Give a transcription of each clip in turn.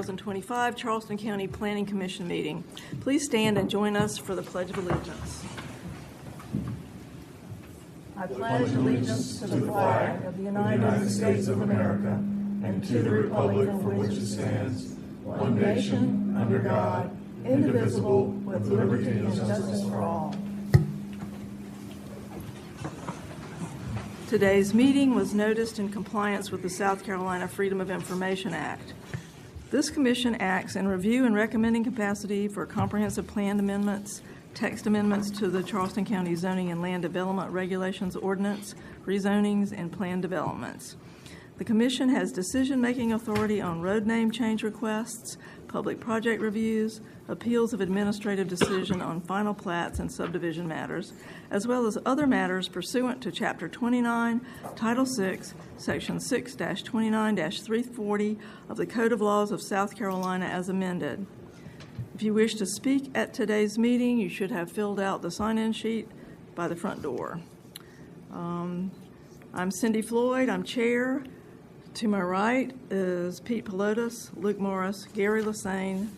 2025 Charleston County Planning Commission meeting. Please stand and join us for the Pledge of Allegiance. I pledge allegiance to the flag of the United States of America and to the republic for which it stands, one nation, under God, indivisible, with liberty and justice for all. Today's meeting was noticed in compliance with the South Carolina Freedom of Information Act. This commission acts in review and recommending capacity for comprehensive plan amendments, text amendments to the Charleston County Zoning and Land Development Regulations Ordinance, rezonings, and plan developments. The commission has decision-making authority on road name change requests, public project reviews, appeals of administrative decision on final plats and subdivision matters, as well as other matters pursuant to Chapter 29, Title 6, Section 6-29-340 of the Code of Laws of South Carolina as amended. If you wish to speak at today's meeting, you should have filled out the sign-in sheet by the front door. I'm Cindy Floyd, I'm chair. To my right is Pete Pelotas, Luke Morris, Gary Lassane,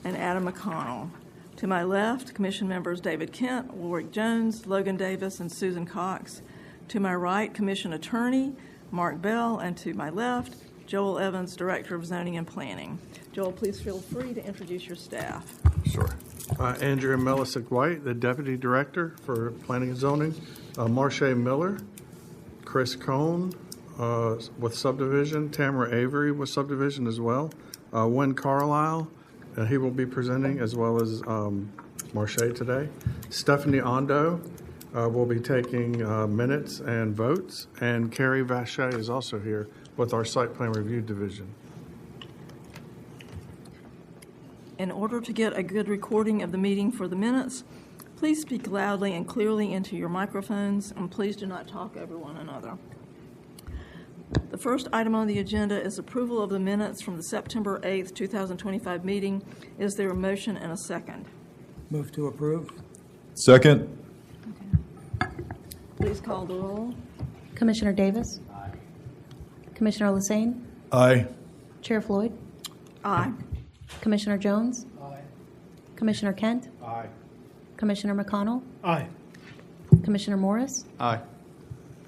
and Adam McConnell. To my left, commission members David Kent, Warwick Jones, Logan Davis, and Susan Cox. To my right, commission attorney Mark Bell, and to my left, Joel Evans, Director of Zoning and Planning. Joel, please feel free to introduce your staff. Sure. Andrea Melisick White, the Deputy Director for Planning and Zoning. Marche Miller, Chris Cohn with Subdivision, Tamara Avery with Subdivision as well. Wynn Carlisle, he will be presenting, as well as Marche today. Stephanie Ondo will be taking minutes and votes, and Carrie Vachet is also here with our Site Plan Review Division. In order to get a good recording of the meeting for the minutes, please speak loudly and clearly into your microphones, and please do not talk over one another. The first item on the agenda is approval of the minutes from the September 8th, 2025 meeting. Is there a motion and a second? Move to approve. Second. Okay. Please call the roll. Commissioner Davis? Aye. Commissioner Lassane? Aye. Chair Floyd? Aye. Commissioner Jones? Aye. Commissioner Kent? Aye. Commissioner McConnell? Aye. Commissioner Morris? Aye.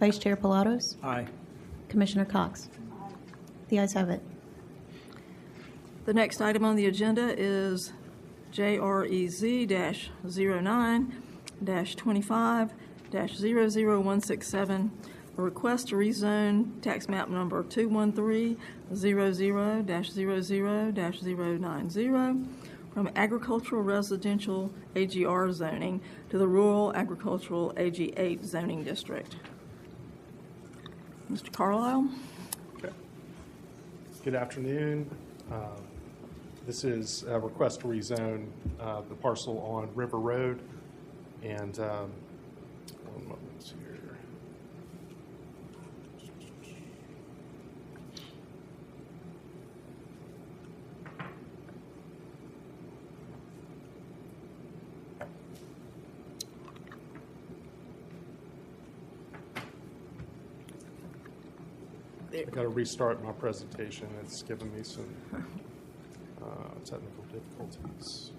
Vice Chair Pilatos? Aye. Commissioner Cox? The ayes have it. The next item on the agenda is JREZ-09-25-00167, a request to rezone tax map number 213-00-00-090 from agricultural residential AGR zoning to the rural agricultural AG8 zoning district. Mr. Carlisle? Okay. Good afternoon. This is a request to rezone the parcel on River Road. And one moment here. I got to restart my presentation. It's given me some technical difficulties.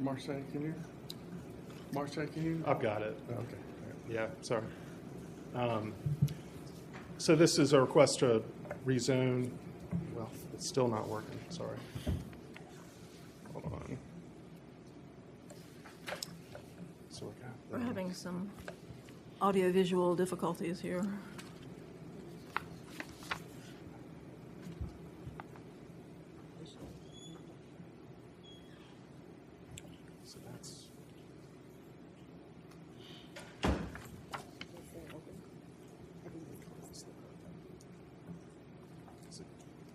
Marche, can you? I've got it. Okay. Yeah, sorry. So this is a request to rezone. Well, it's still not working. Sorry. Hold on. So We're having some audio-visual difficulties here. So that's.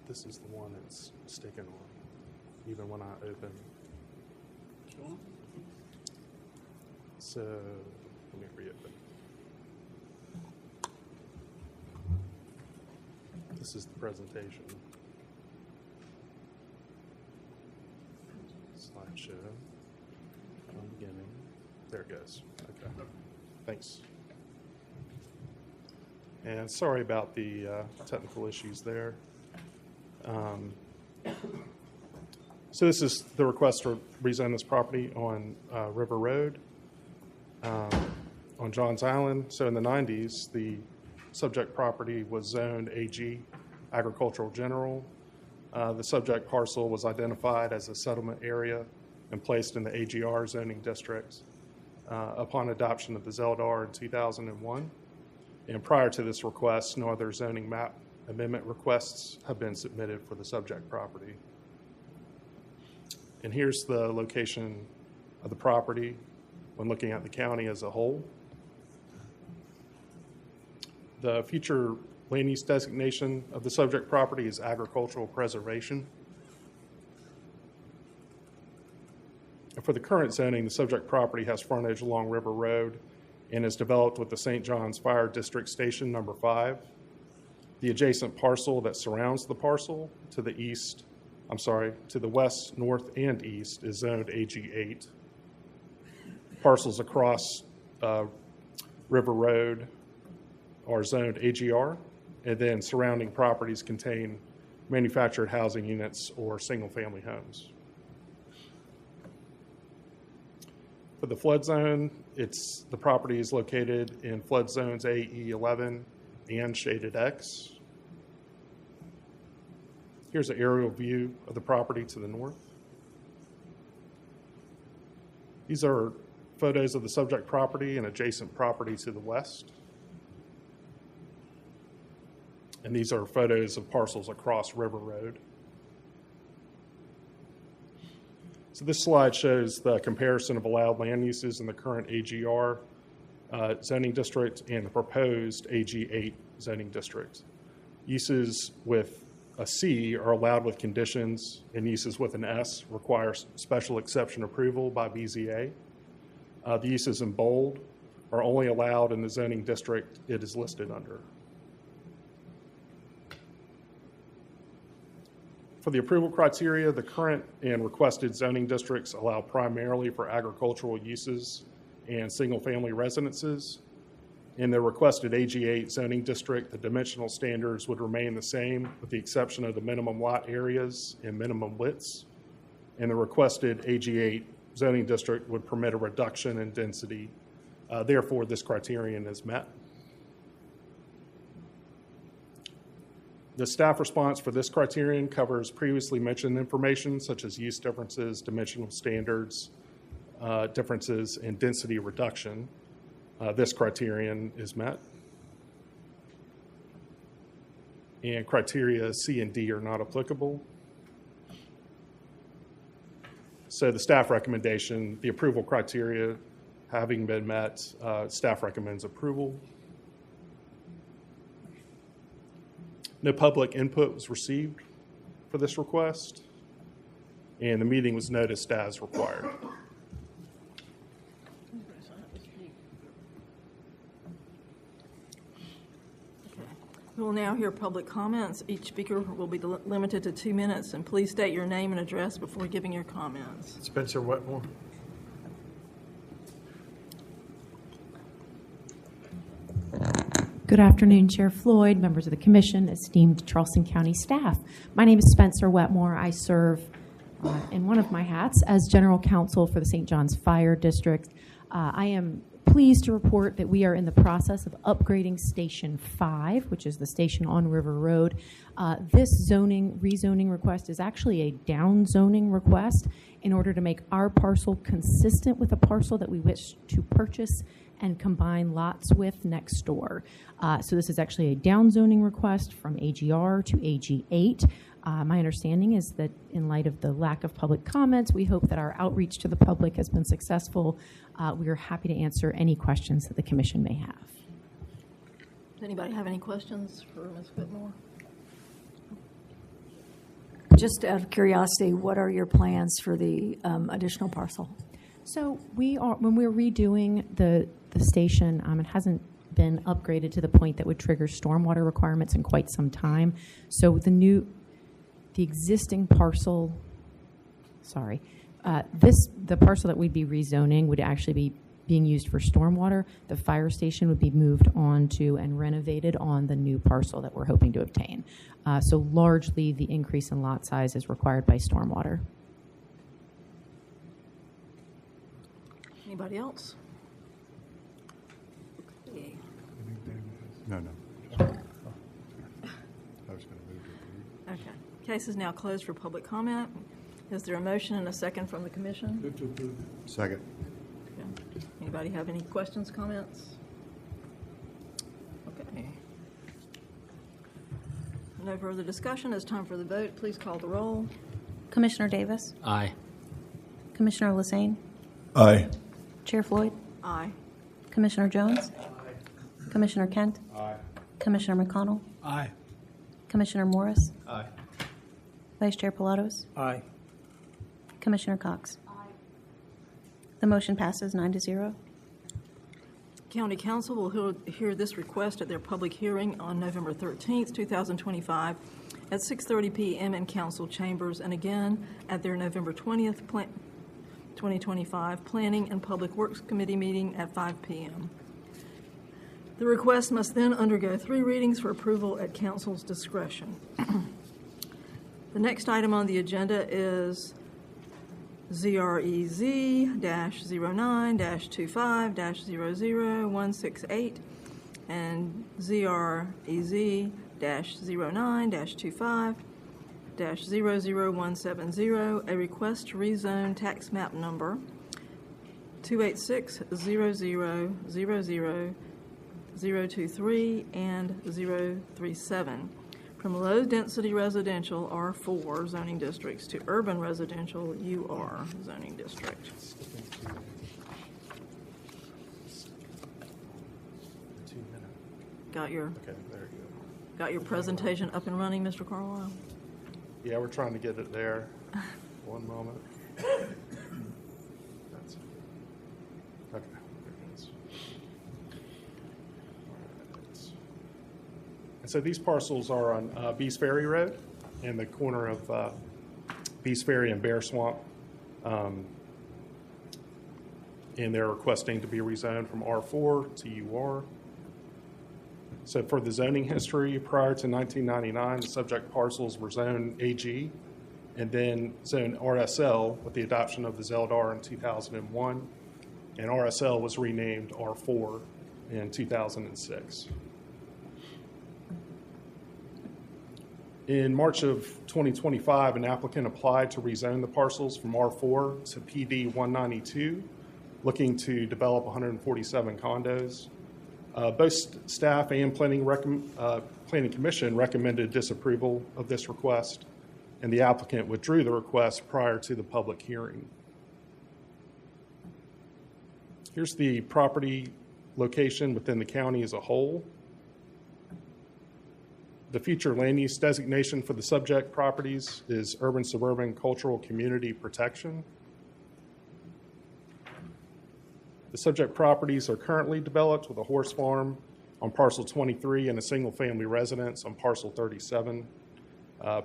This is the one that's sticking on, even when I open. So let me reopen. This is the presentation. slideshow. From beginning. There it goes. Okay. Thanks. And sorry about the technical issues there. So this is the request to rezone this property on River Road on Johns Island. So in the 90s, the subject property was zoned AG, Agricultural General. The subject parcel was identified as a settlement area and placed in the AGR zoning district upon adoption of the ZELDAR in 2001. And prior to this request, no other zoning map amendment requests have been submitted for the subject property. And here's the location of the property when looking at the county as a whole. The future land use designation of the subject property is agricultural preservation. And for the current zoning, the subject property has frontage along River Road and is developed with the St. John's Fire District Station number 5. The adjacent parcel that surrounds the parcel to the east, to the west, north, and east is zoned AG8. Parcels across River Road are zoned AGR, and then surrounding properties contain manufactured housing units or single-family homes. For the flood zone, the property is located in flood zones AE11 and shaded X. Here's an aerial view of the property to the north. These are photos of the subject property and adjacent property to the west. And these are photos of parcels across River Road. So this slide shows the comparison of allowed land uses in the current AGR zoning district and the proposed AG8 zoning district. Uses with a C are allowed with conditions, and uses with an S require special exception approval by BZA. The uses in bold are only allowed in the zoning district it is listed under. For the approval criteria, the current and requested zoning districts allow primarily for agricultural uses and single-family residences. In the requested AG8 zoning district, the dimensional standards would remain the same with the exception of the minimum lot areas and minimum widths. And the requested AG8 zoning district would permit a reduction in density. Therefore, this criterion is met. The staff response for this criterion covers previously mentioned information such as use differences, dimensional standards, differences, and density reduction. This criterion is met. And criteria C and D are not applicable. So the staff recommendation, the approval criteria having been met, staff recommends approval. No public input was received for this request, and the meeting was noticed as required. We will now hear public comments. Each speaker will be limited to 2 minutes, and please state your name and address before giving your comments. Spencer Wetmore. Good afternoon, Chair Floyd, members of the Commission, esteemed Charleston County staff. My name is Spencer Wetmore. I serve in one of my hats as General Counsel for the St. John's Fire District. I am pleased to report that we are in the process of upgrading Station 5, which is the station on River Road. This rezoning request is actually a downzoning request in order to make our parcel consistent with a parcel that we wish to purchase and combine lots with next door. So this is actually a downzoning request from AGR to AG8. My understanding is that in light of the lack of public comments, we hope that our outreach to the public has been successful. We are happy to answer any questions that the Commission may have. Does anybody have any questions for Ms. Whitmore? Just out of curiosity, what are your plans for the additional parcel? So when we're redoing the station, it hasn't been upgraded to the point that would trigger stormwater requirements in quite some time. So the existing parcel sorry. The parcel that we'd be rezoning would actually be being used for stormwater. The fire station would be moved on to and renovated on the new parcel that we're hoping to obtain. So largely, the increase in lot size is required by stormwater. Anybody else? Okay. No. I was going to move to approve. Okay. Case is now closed for public comment. Is there a motion and a second from the commission? Move to approve. Second. Okay. Anybody have any questions, comments? Okay. No further discussion. It's time for the vote. Please call the roll. Commissioner Davis? Aye. Commissioner Lassane? Aye. Chair Floyd? Aye. Commissioner Jones? Commissioner Kent? Aye. Commissioner McConnell? Aye. Commissioner Morris? Aye. Vice Chair Pilatos? Aye. Commissioner Cox? The motion passes 9-0. County Council will hear this request at their public hearing on November 13th, 2025 at 6:30 p.m. in council chambers, and again at their November 20th, 2025 Planning and Public Works Committee meeting at 5 p.m. The request must then undergo 3 readings for approval at council's discretion. The next item on the agenda is ZREZ-09-25-00168 and ZREZ-09-25-00170, a request to rezone tax map number 286-0000-023 and 037 from low-density residential R4 zoning districts to urban residential UR zoning district. 2 minutes. Got your Okay, there you go. got your presentation up and running, Mr. Carlisle? Yeah, we're trying to get it there. One moment. That's it. Okay, there it is. All right. And so these parcels are on Bees Ferry Road in the corner of Bees Ferry and Bear Swamp. And they're requesting to be rezoned from R4 to UR. So for the zoning history, prior to 1999, the subject parcels were zoned AG and then zoned RSL with the adoption of the ZELDAR in 2001. And RSL was renamed R4 in 2006. In March of 2025, an applicant applied to rezone the parcels from R4 to PD 192, looking to develop 147 condos. Both staff and Planning Commission recommended disapproval of this request, and the applicant withdrew the request prior to the public hearing. Here's the property location within the county as a whole. The future land use designation for the subject properties is Urban Suburban Cultural Community Protection. The subject properties are currently developed with a horse farm on parcel 23 and a single-family residence on parcel 37.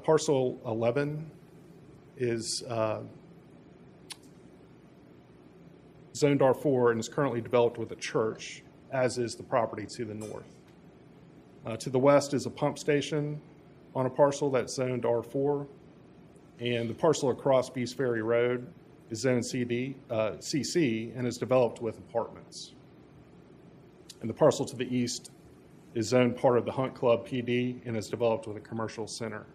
Parcel 11 is zoned R4 and is currently developed with a church, as is the property to the north. To the west is a pump station on a parcel that's zoned R4, and the parcel across Bees Ferry Road is zoned CC and is developed with apartments. And the parcel to the east is zoned part of the Hunt Club PD and is developed with a commercial center.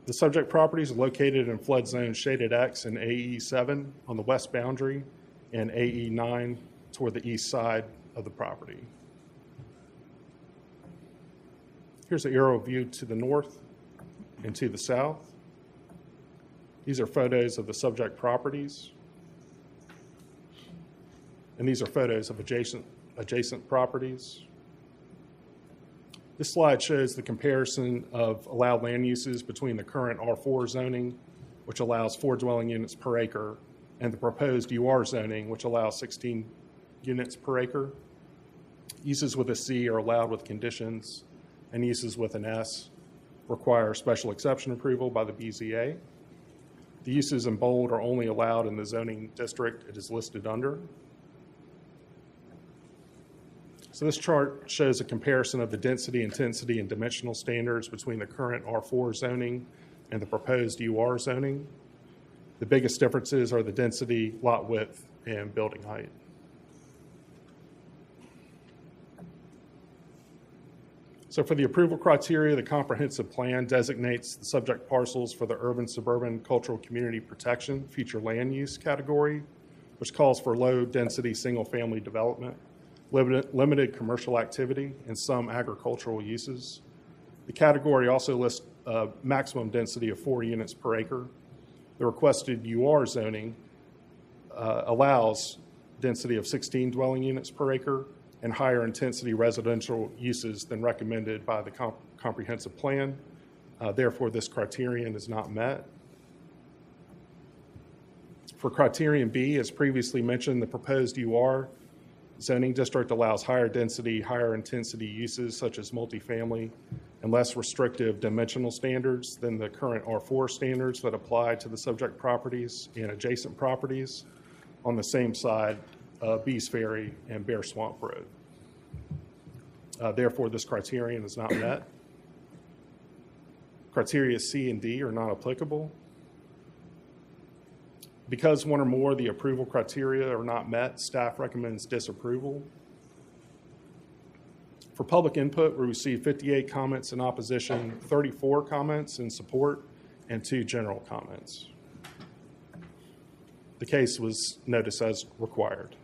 The subject properties are located in flood zone shaded X and AE7 on the west boundary and AE9 toward the east side of the property. Here's an aerial view to the north and to the south. These are photos of the subject properties. And these are photos of adjacent properties. This slide shows the comparison of allowed land uses between the current R4 zoning, which allows 4 dwelling units per acre, and the proposed UR zoning, which allows 16 units per acre. Uses with a C are allowed with conditions, and uses with an S require special exception approval by the BZA. The uses in bold are only allowed in the zoning district it is listed under. So this chart shows a comparison of the density, intensity, and dimensional standards between the current R4 zoning and the proposed UR zoning. The biggest differences are the density, lot width, and building height. So for the approval criteria, the comprehensive plan designates the subject parcels for the urban suburban cultural community protection future land use category, which calls for low density single family development, limited commercial activity, and some agricultural uses. The category also lists a maximum density of 4 units per acre. The requested UR zoning allows density of 16 dwelling units per acre and higher intensity residential uses than recommended by the comprehensive plan. Therefore, this criterion is not met. For criterion B, as previously mentioned, the proposed UR zoning district allows higher density, higher intensity uses such as multifamily and less restrictive dimensional standards than the current R4 standards that apply to the subject properties and adjacent properties on the same side of Bees Ferry and Bear Swamp Road. Therefore, this criterion is not met. Criteria C and D are not applicable. Because one or more of the approval criteria are not met, staff recommends disapproval. For public input, we received 58 comments in opposition, 34 comments in support, and 2 general comments. The case was noticed as required.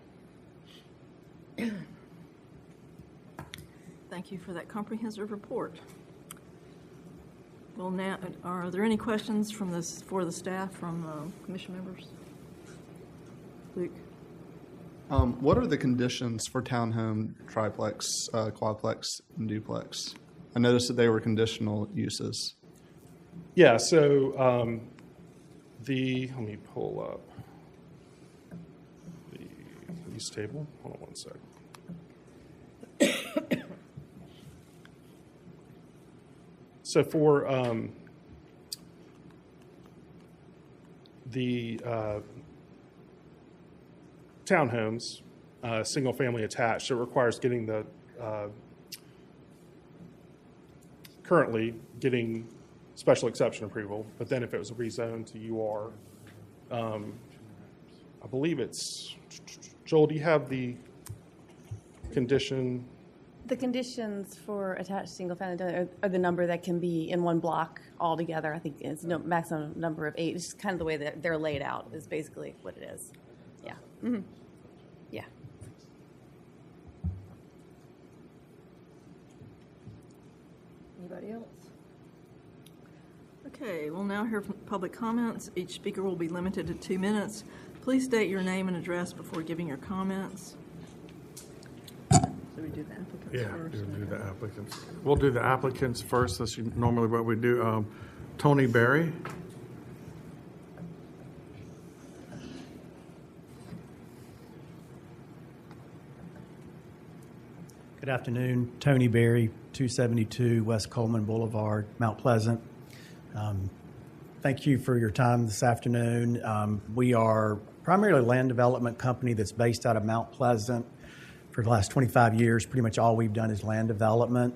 Thank you for that comprehensive report. Well, now, are there any questions for the staff from commission members? Luke? What are the conditions for townhome, triplex, quadplex, and duplex? I noticed that they were conditional uses. Yeah, so let me pull up the use table. Hold on one second. So for the townhomes, single-family attached, it requires getting the currently getting special exception approval. But then if it was rezoned to UR, I believe it's Joel. Do you have the condition? The conditions for attached single-family are the number that can be in one block altogether. I think it's no maximum number of 8. It's just kind of the way that they're laid out is basically what it is. Yeah. Mm-hmm. Yeah. Anybody else? Okay, we'll now hear from public comments. Each speaker will be limited to 2 minutes. Please state your name and address before giving your comments. So we do the applicants first. Yeah, do the applicants. We'll do the applicants first. That's normally what we do. Tony Berry. Good afternoon. Tony Berry, 272 West Coleman Boulevard, Mount Pleasant. Thank you for your time this afternoon. We are primarily a land development company that's based out of Mount Pleasant. For the last 25 years, pretty much all we've done is land development.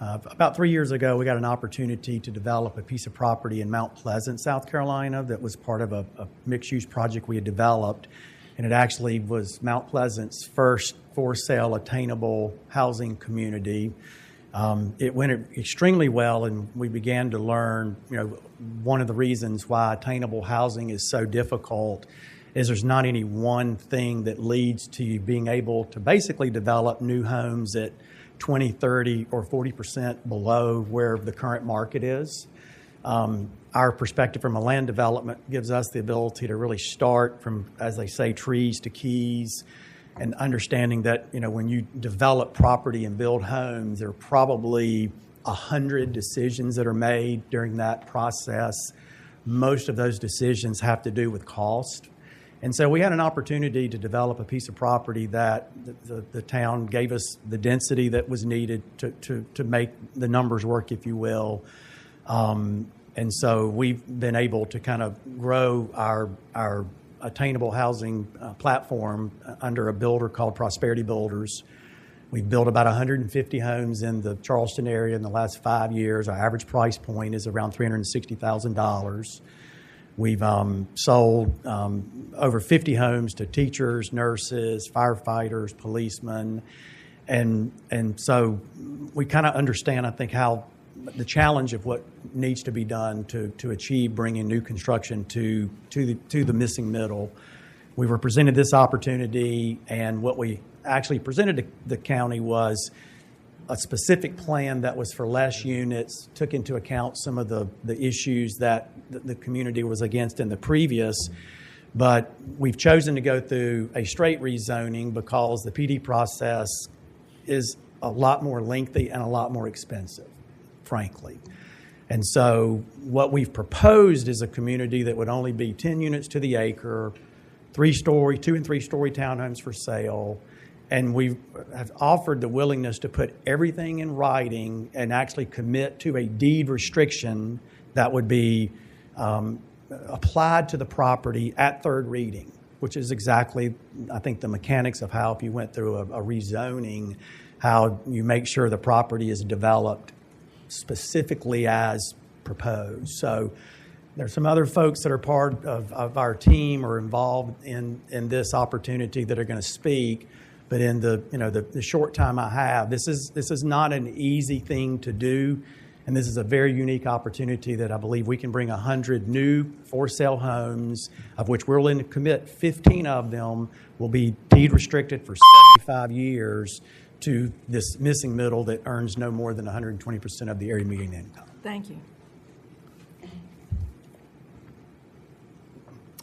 About 3 years ago, we got an opportunity to develop a piece of property in Mount Pleasant, South Carolina, that was part of a mixed-use project we had developed. And it actually was Mount Pleasant's first for-sale attainable housing community. It went extremely well, and we began to learn, one of the reasons why attainable housing is so difficult is there's not any one thing that leads to you being able to basically develop new homes at 20, 30, or 40% below where the current market is. Our perspective from a land development gives us the ability to really start from, as they say, trees to keys, and understanding that, when you develop property and build homes, there are probably 100 decisions that are made during that process. Most of those decisions have to do with cost. And so we had an opportunity to develop a piece of property that the town gave us the density that was needed to make the numbers work, if you will. And so we've been able to kind of grow our attainable housing platform under a builder called Prosperity Builders. We've built about 150 homes in the Charleston area in the last 5 years. Our average price point is around $360,000. We've sold over 50 homes to teachers, nurses, firefighters, policemen. And so we kind of understand, I think, how the challenge of what needs to be done to achieve bringing new construction to the missing middle. We were presented this opportunity, and what we actually presented to the county was a specific plan that was for less units, took into account some of the issues that the community was against in the previous. But we've chosen to go through a straight rezoning because the PD process is a lot more lengthy and a lot more expensive, frankly. And so what we've proposed is a community that would only be 10 units to the acre, 2 and 3 story townhomes for sale. And we have offered the willingness to put everything in writing and actually commit to a deed restriction that would be applied to the property at third reading, which is exactly, I think, the mechanics of how, if you went through a rezoning, how you make sure the property is developed specifically as proposed. So there's some other folks that are part of our team or involved in this opportunity that are going to speak. But in the short time I have, this is not an easy thing to do, and this is a very unique opportunity that I believe we can bring 100 new for-sale homes, of which we're willing to commit 15 of them will be deed restricted for 75 years to this missing middle that earns no more than 120% of the area median income. Thank you.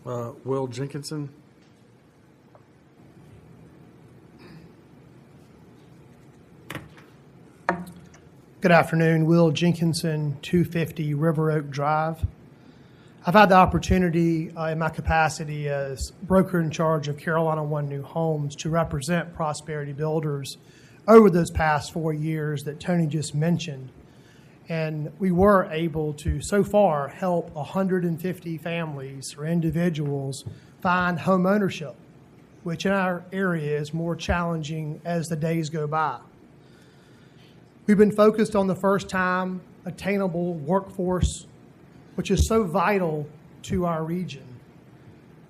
Will Jenkinson. Good afternoon. Will Jenkinson, 250 River Oak Drive. I've had the opportunity in my capacity as broker in charge of Carolina One New Homes to represent Prosperity Builders over those past 4 years that Tony just mentioned. And we were able to, so far, help 150 families or individuals find home ownership, which in our area is more challenging as the days go by. We've been focused on the first-time attainable workforce, which is so vital to our region.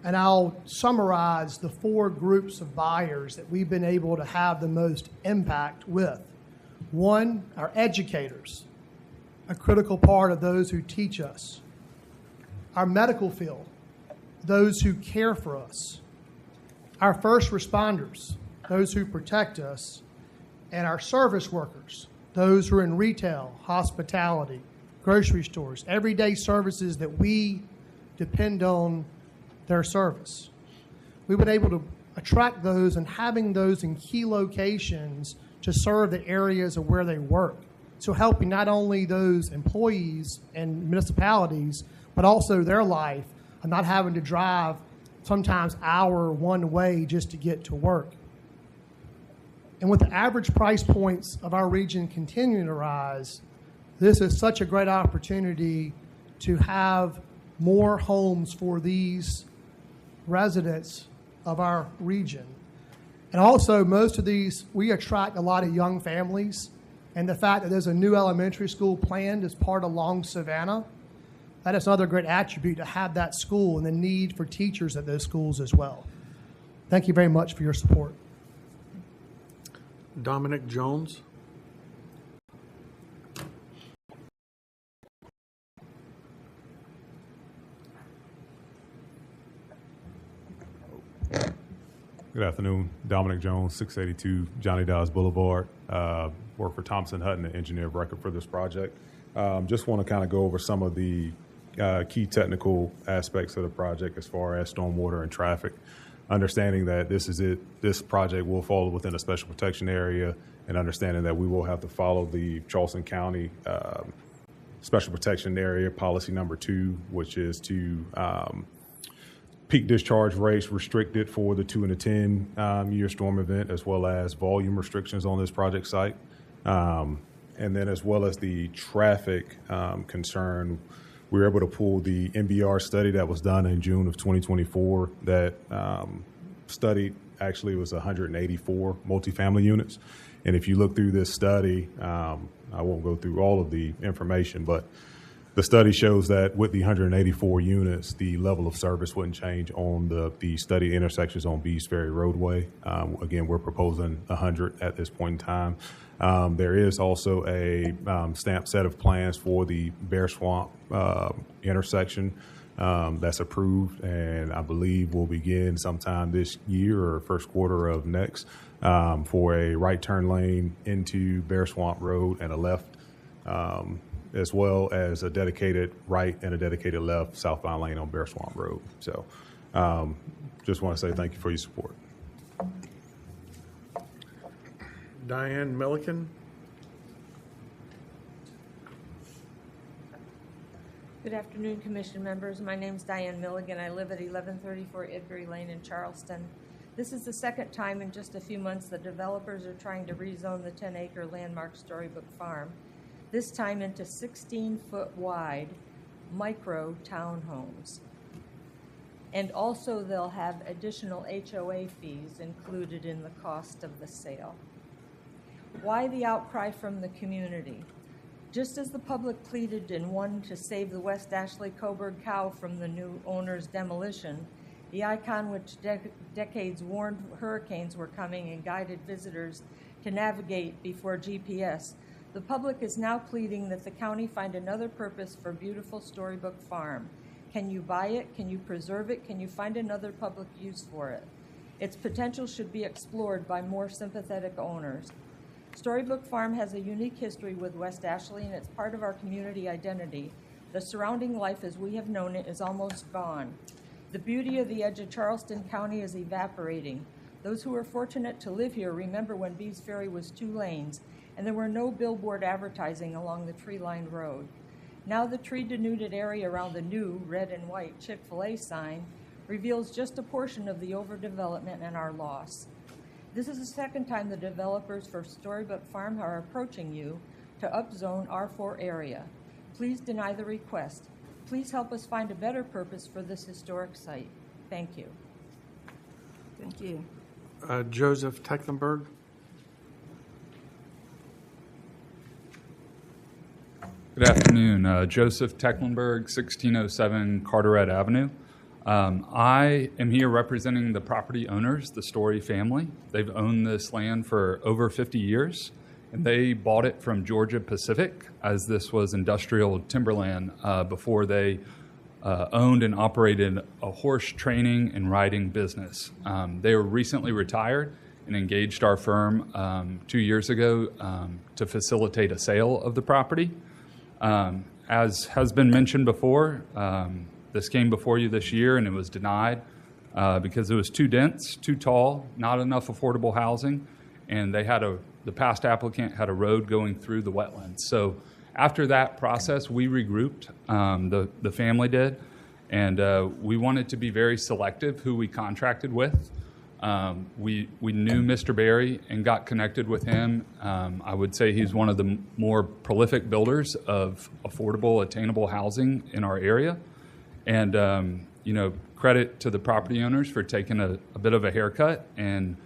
And I'll summarize the 4 groups of buyers that we've been able to have the most impact with. 1, our educators, a critical part of those who teach us. Our medical field, those who care for us. Our first responders, those who protect us. And our service workers, those who are in retail, hospitality, grocery stores, everyday services that we depend on their service. We've been able to attract those and having those in key locations to serve the areas of where they work. So helping not only those employees and municipalities, but also their life of not having to drive sometimes hour one way just to get to work. And with the average price points of our region continuing to rise, this is such a great opportunity to have more homes for these residents of our region. And also, most of these, we attract a lot of young families. And the fact that there's a new elementary school planned as part of Long Savannah, that is another great attribute to have that school and the need for teachers at those schools as well. Thank you very much for your support. Dominic Jones. Good afternoon. Dominic Jones, 682 Johnny Dawes Boulevard. Work for Thompson Hutton, the engineer of record for this project. Just want to kind of go over some of the key technical aspects of the project as far as stormwater and traffic. Understanding that this project will fall within a special protection area, and understanding that we will have to follow the Charleston County special protection area policy number 2, which is to peak discharge rates restricted for the 2 and the 10 year storm event, as well as volume restrictions on this project site. and then as well as the traffic concern, we were able to pull the NBR study that was done in June of 2024 that studied actually was 184 multifamily units. And if you look through this study, I won't go through all of the information, but the study shows that with the 184 units, the level of service wouldn't change on the study intersections on Bees Ferry Roadway. Again, we're proposing 100 at this point in time. There is also a stamped set of plans for the Bear Swamp intersection that's approved, and I believe will begin sometime this year or first quarter of next for a right turn lane into Bear Swamp Road and a left, as well as a dedicated right and a dedicated left southbound lane on Bear Swamp Road. So just want to say thank you for your support. Diane Milliken. Good afternoon, Commission members. My name is Diane Milligan. I live at 1134 Idbury Lane in Charleston. This is the second time in just a few months that developers are trying to rezone the 10-acre landmark Storybook Farm, this time into 16-foot wide micro townhomes. And also they'll have additional HOA fees included in the cost of the sale. Why the outcry from the community? Just as the public pleaded and won to save the West Ashley Coburg cow from the new owner's demolition, the icon which decades warned hurricanes were coming and guided visitors to navigate before GPS, the public is now pleading that the county find another purpose for beautiful Storybook Farm. Can you buy it? Can you preserve it? Can you find another public use for it? Its potential should be explored by more sympathetic owners. Storybook Farm has a unique history with West Ashley, and it's part of our community identity. The surrounding life as we have known it is almost gone. The beauty of the edge of Charleston County is evaporating. Those who are fortunate to live here remember when Bees Ferry was 2 lanes, and there were no billboard advertising along the tree-lined road. Now the tree-denuded area around the new red and white Chick-fil-A sign reveals just a portion of the overdevelopment and our loss. This is the second time the developers for Storybook Farm are approaching you to upzone R4 area. Please deny the request. Please help us find a better purpose for this historic site. Thank you. Thank you. Joseph Tecklenburg. Good afternoon. Joseph Tecklenburg, 1607 Carteret Avenue. I am here representing the property owners, the Story family. They've owned this land for over 50 years, and they bought it from Georgia Pacific as this was industrial timberland before they owned and operated a horse training and riding business. They were recently retired and engaged our firm 2 years ago to facilitate a sale of the property. As has been mentioned before, this came before you this year and it was denied because it was too dense, too tall, not enough affordable housing, and the past applicant had a road going through the wetlands. So after that process, we regrouped, the family did, and we wanted to be very selective who we contracted with. We knew Mr. Berry and got connected with him. I would say he's one of the more prolific builders of affordable, attainable housing in our area. And, credit to the property owners for taking a bit of a haircut and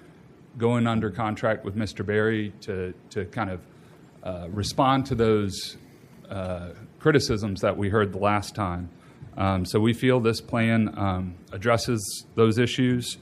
going under contract with Mr. Berry to kind of respond to those criticisms that we heard the last time. So we feel this plan addresses those issues.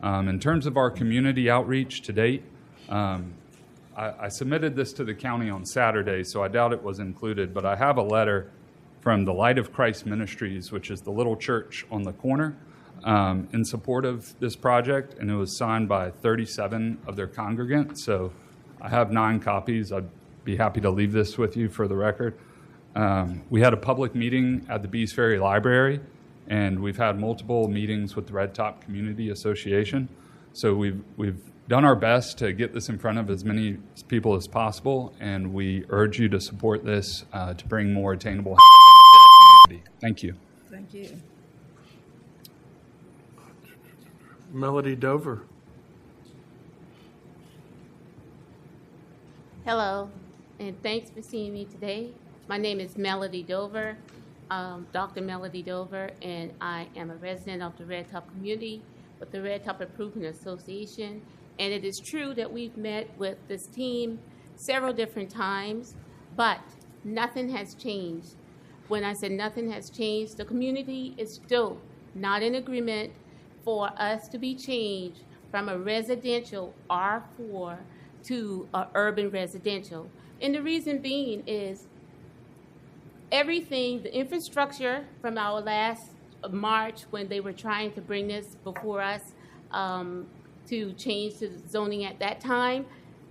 In terms of our community outreach to date, I submitted this to the county on Saturday, so I doubt it was included, but I have a letter from the Light of Christ Ministries, which is the little church on the corner, in support of this project, and it was signed by 37 of their congregants. So I have 9 copies. I'd be happy to leave this with you for the record. We had a public meeting at the Bees Ferry Library, and we've had multiple meetings with the Red Top Community Association. So we've done our best to get this in front of as many people as possible, and we urge you to support this to bring more attainable housing to the community. Thank you. Thank you. Melody Dover. Hello. and thanks for seeing me today. My name is Melody Dover, Dr. Melody Dover, and I am a resident of the Red Top community with the Red Top Improvement Association. And it is true that we've met with this team several different times, but nothing has changed. When I said nothing has changed, the community is still not in agreement for us to be changed from a residential R4 to an urban residential. And the reason being is everything, the infrastructure from our last March when they were trying to bring this before us to change the zoning at that time,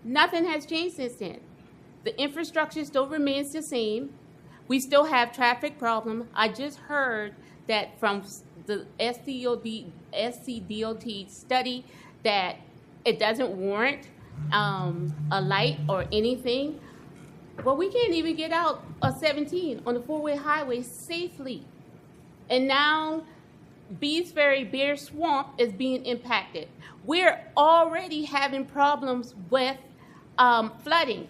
nothing has changed since then. The infrastructure still remains the same. We still have traffic problem. I just heard that from the SCDOT study that it doesn't warrant a light or anything. Well, we can't even get out of 17 on the four-way highway safely. And now Bees Ferry Bear Swamp is being impacted. We're already having problems with flooding.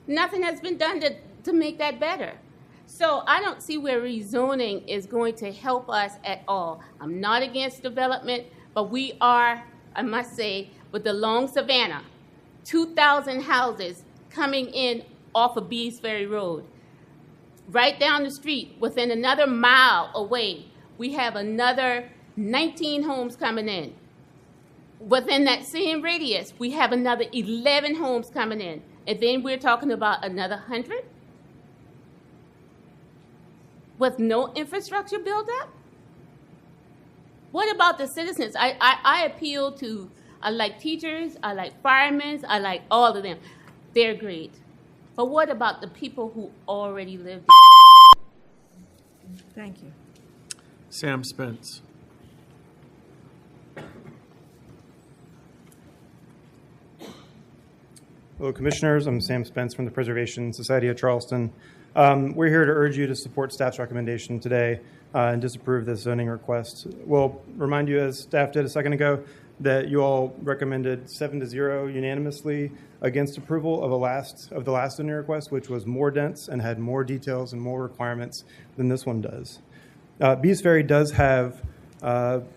Nothing has been done to make that better. So I don't see where rezoning is going to help us at all. I'm not against development, but we are, I must say, with the Long Savannah, 2,000 houses coming in off of Bees Ferry Road. Right down the street, within another mile away, we have another 19 homes coming in. Within that same radius, we have another 11 homes coming in. And then we're talking about another 100 with no infrastructure built up? What about the citizens? I appeal to, I like teachers, I like firemen, I like all of them. They're great. But what about the people who already live there? Thank you. Sam Spence. Hello, Commissioners. I'm Sam Spence from the Preservation Society of Charleston. We're here to urge you to support staff's recommendation today and disapprove this zoning request. We'll remind you, as staff did a second ago, that you all recommended 7-0 unanimously against approval of the last zoning request, which was more dense and had more details and more requirements than this one does. Bees Ferry does have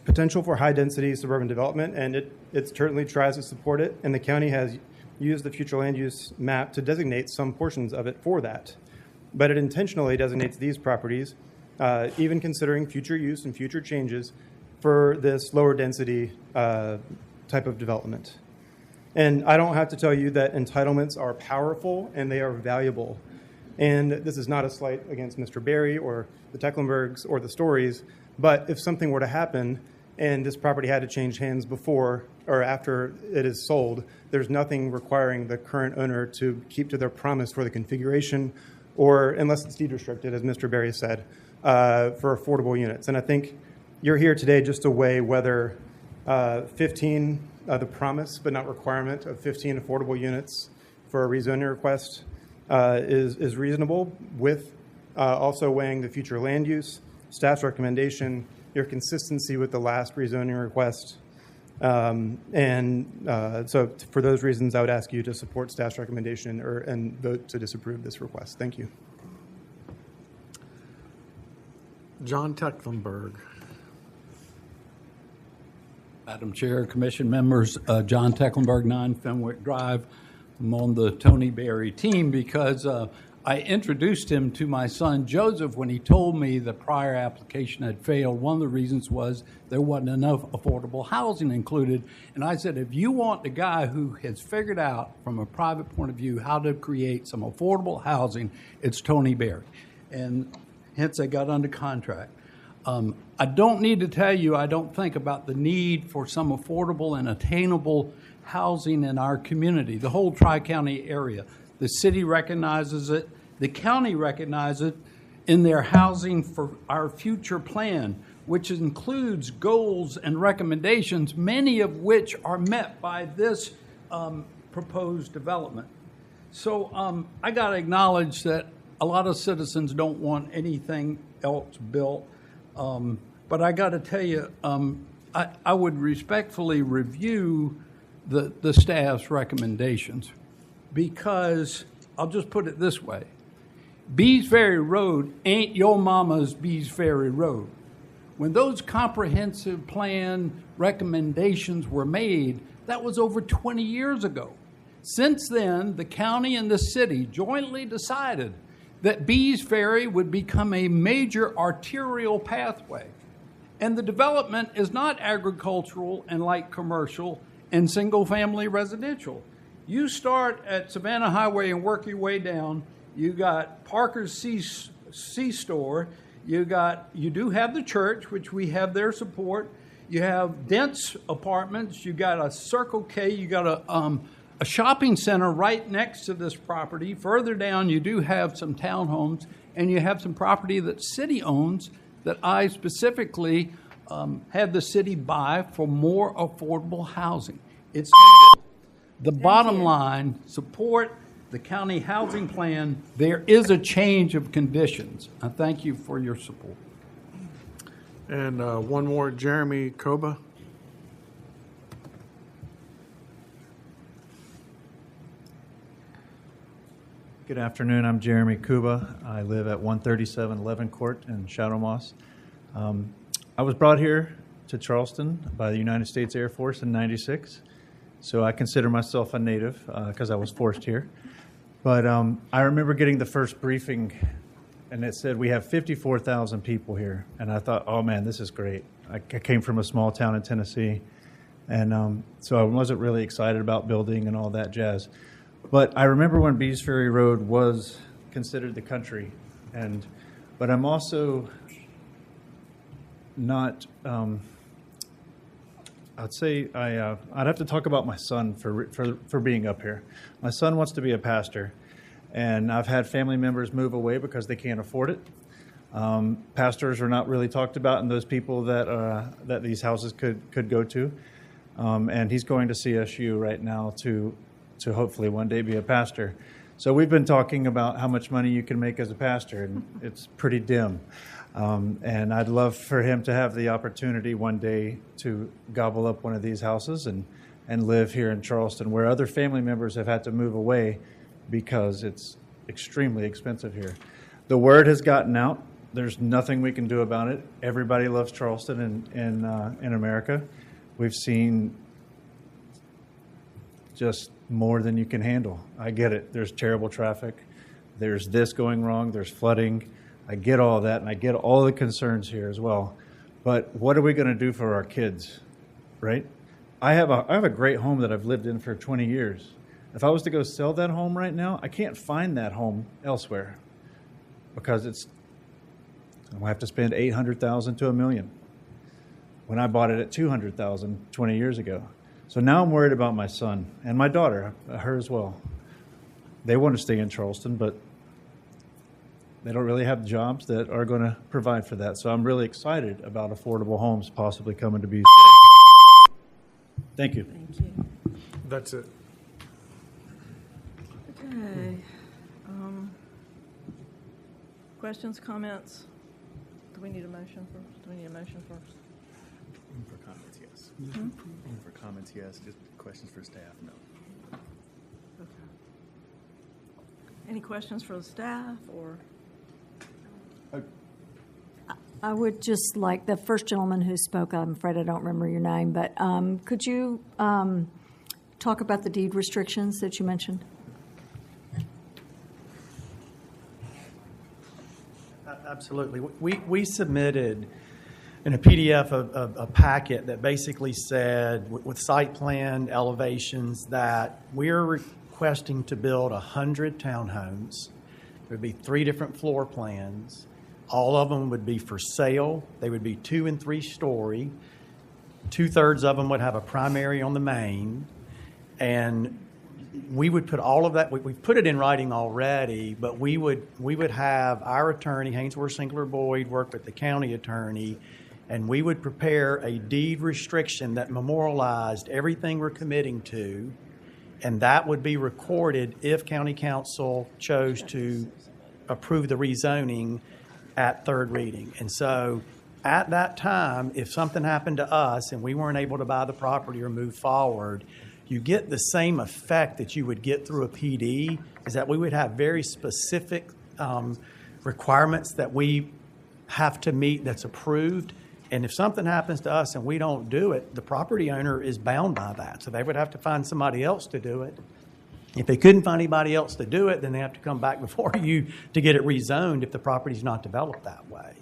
potential for high-density suburban development, and it certainly tries to support it, and the county has used the future land use map to designate some portions of it for that. But it intentionally designates these properties, even considering future use and future changes, for this lower density type of development. And I don't have to tell you that entitlements are powerful and they are valuable. And this is not a slight against Mr. Berry or the Tecklenburgs or the Stories, but if something were to happen and this property had to change hands before or after it is sold, there's nothing requiring the current owner to keep to their promise for the configuration or, unless it's deed restricted, as Mr. Berry said, for affordable units. And I think you're here today just to weigh whether 15, the promise but not requirement of 15 affordable units for a rezoning request is reasonable, with also weighing the future land use, staff's recommendation, your consistency with the last rezoning request. So for those reasons, I would ask you to support staff's recommendation and vote to disapprove this request. Thank you. John Tecklenburg. Madam Chair, Commission members, John Tecklenburg, 9 Fenwick Drive. I'm on the Tony Berry team because I introduced him to my son Joseph when he told me the prior application had failed. One of the reasons was there wasn't enough affordable housing included. And I said, if you want the guy who has figured out from a private point of view how to create some affordable housing, it's Tony Berry. And hence I got under contract. I don't need to tell you, I don't think about the need for some affordable and attainable housing in our community, the whole Tri-County area. The city recognizes it. The county recognizes it in their housing for our future plan, which includes goals and recommendations, many of which are met by this proposed development. So I got to acknowledge that a lot of citizens don't want anything else built. But I got to tell you, I would respectfully review the staff's recommendations, because I'll just put it this way. Bees Ferry Road ain't your mama's Bees Ferry Road. When those comprehensive plan recommendations were made, that was over 20 years ago. Since then, the county and the city jointly decided that Bees Ferry would become a major arterial pathway. And the development is not agricultural and light commercial and single-family residential. You start at Savannah Highway and work your way down. You got Parker's C-Store. You do have the church, which we have their support. You have dense apartments. You got a Circle K. You got a shopping center right next to this property. Further down, you do have some townhomes, and you have some property that city owns that I specifically had the city buy for more affordable housing. It's needed. The bottom line, support the county housing plan. There is a change of conditions. I thank you for your support. And one more, Jeremy Koba. Good afternoon. I'm Jeremy Kuba. I live at 137 Levin Court in Shadow Moss. I was brought here to Charleston by the United States Air Force in '96, so I consider myself a native because I was forced here. But I remember getting the first briefing, and it said we have 54,000 people here, and I thought, oh man, this is great. I came from a small town in Tennessee, and so I wasn't really excited about building and all that jazz. But I remember when Bees Ferry Road was considered the country, but I'm also not. I'd say I'd have to talk about my son for being up here. My son wants to be a pastor, and I've had family members move away because they can't afford it. Pastors are not really talked about, and those people that these houses could go to. And he's going to CSU right now to hopefully one day be a pastor. So we've been talking about how much money you can make as a pastor, and it's pretty dim. And I'd love for him to have the opportunity one day to gobble up one of these houses and live here in Charleston, where other family members have had to move away because it's extremely expensive here. The word has gotten out. There's nothing we can do about it. Everybody loves Charleston in America. We've seen just more than you can handle. I get it. There's terrible traffic. There's this going wrong. There's flooding. I get all that, and I get all the concerns here as well. But what are we going to do for our kids, right? I have a great home that I've lived in for 20 years. If I was to go sell that home right now, I can't find that home elsewhere because I have to spend $800,000 to $1 million when I bought it at $200,000 20 years ago. So now I'm worried about my son and my daughter, her as well. They want to stay in Charleston, but they don't really have jobs that are going to provide for that. So I'm really excited about affordable homes possibly coming to Bees Ferry. Thank you. Thank you. That's it. Okay. Questions, comments? Do we need a motion first? Room for comments, yes. Room for comments, yes. Just questions for staff, no. Okay. Any questions for the staff or? I would just like the first gentleman who spoke, I'm afraid I don't remember your name, but could you talk about the deed restrictions that you mentioned? Absolutely. We submitted in a PDF a packet that basically said, with site plan elevations, that we're requesting to build 100 townhomes. There would be 3 different floor plans. All of them would be for sale. They would be 2- and 3-story. 2/3 of them would have a primary on the main. And we would put all of that, we've put it in writing already, but we would have our attorney, Hainsworth Sinclair Boyd, work with the county attorney, and we would prepare a deed restriction that memorialized everything we're committing to, and that would be recorded if county council chose to approve the rezoning at third reading. And so at that time, if something happened to us and we weren't able to buy the property or move forward, you get the same effect that you would get through a PD, is that we would have very specific requirements that we have to meet that's approved. And if something happens to us and we don't do it, the property owner is bound by that. So they would have to find somebody else to do it. If they couldn't find anybody else to do it, then they have to come back before you to get it rezoned if the property's not developed that way.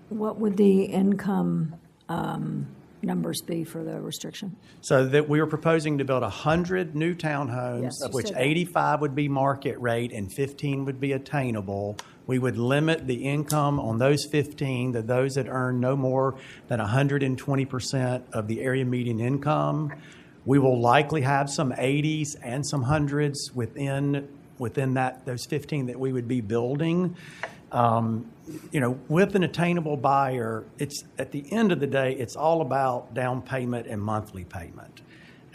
What would the income numbers be for the restriction? So that we were proposing to build 100 new townhomes, Yes, of you which said that. 85 would be market rate and 15 would be attainable. We would limit the income on those 15 to those that earn no more than 120% of the area median income. We will likely have some 80s and some 100s within those 15 that we would be building. With an attainable buyer, it's at the end of the day, it's all about down payment and monthly payment.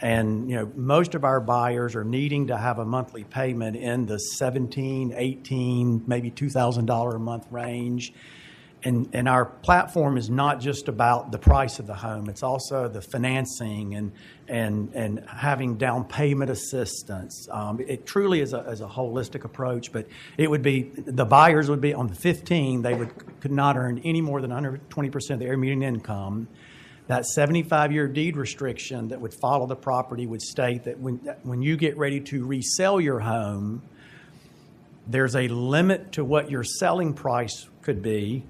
And, most of our buyers are needing to have a monthly payment in the $1,700, $1,800, maybe $2,000 a month range. And our platform is not just about the price of the home. It's also the financing and having down payment assistance. It truly is a holistic approach, but it would be, the buyers would be on the 15, they could not earn any more than 120% of the area median income. That 75-year deed restriction that would follow the property would state that when you get ready to resell your home, there's a limit to what your selling price could be,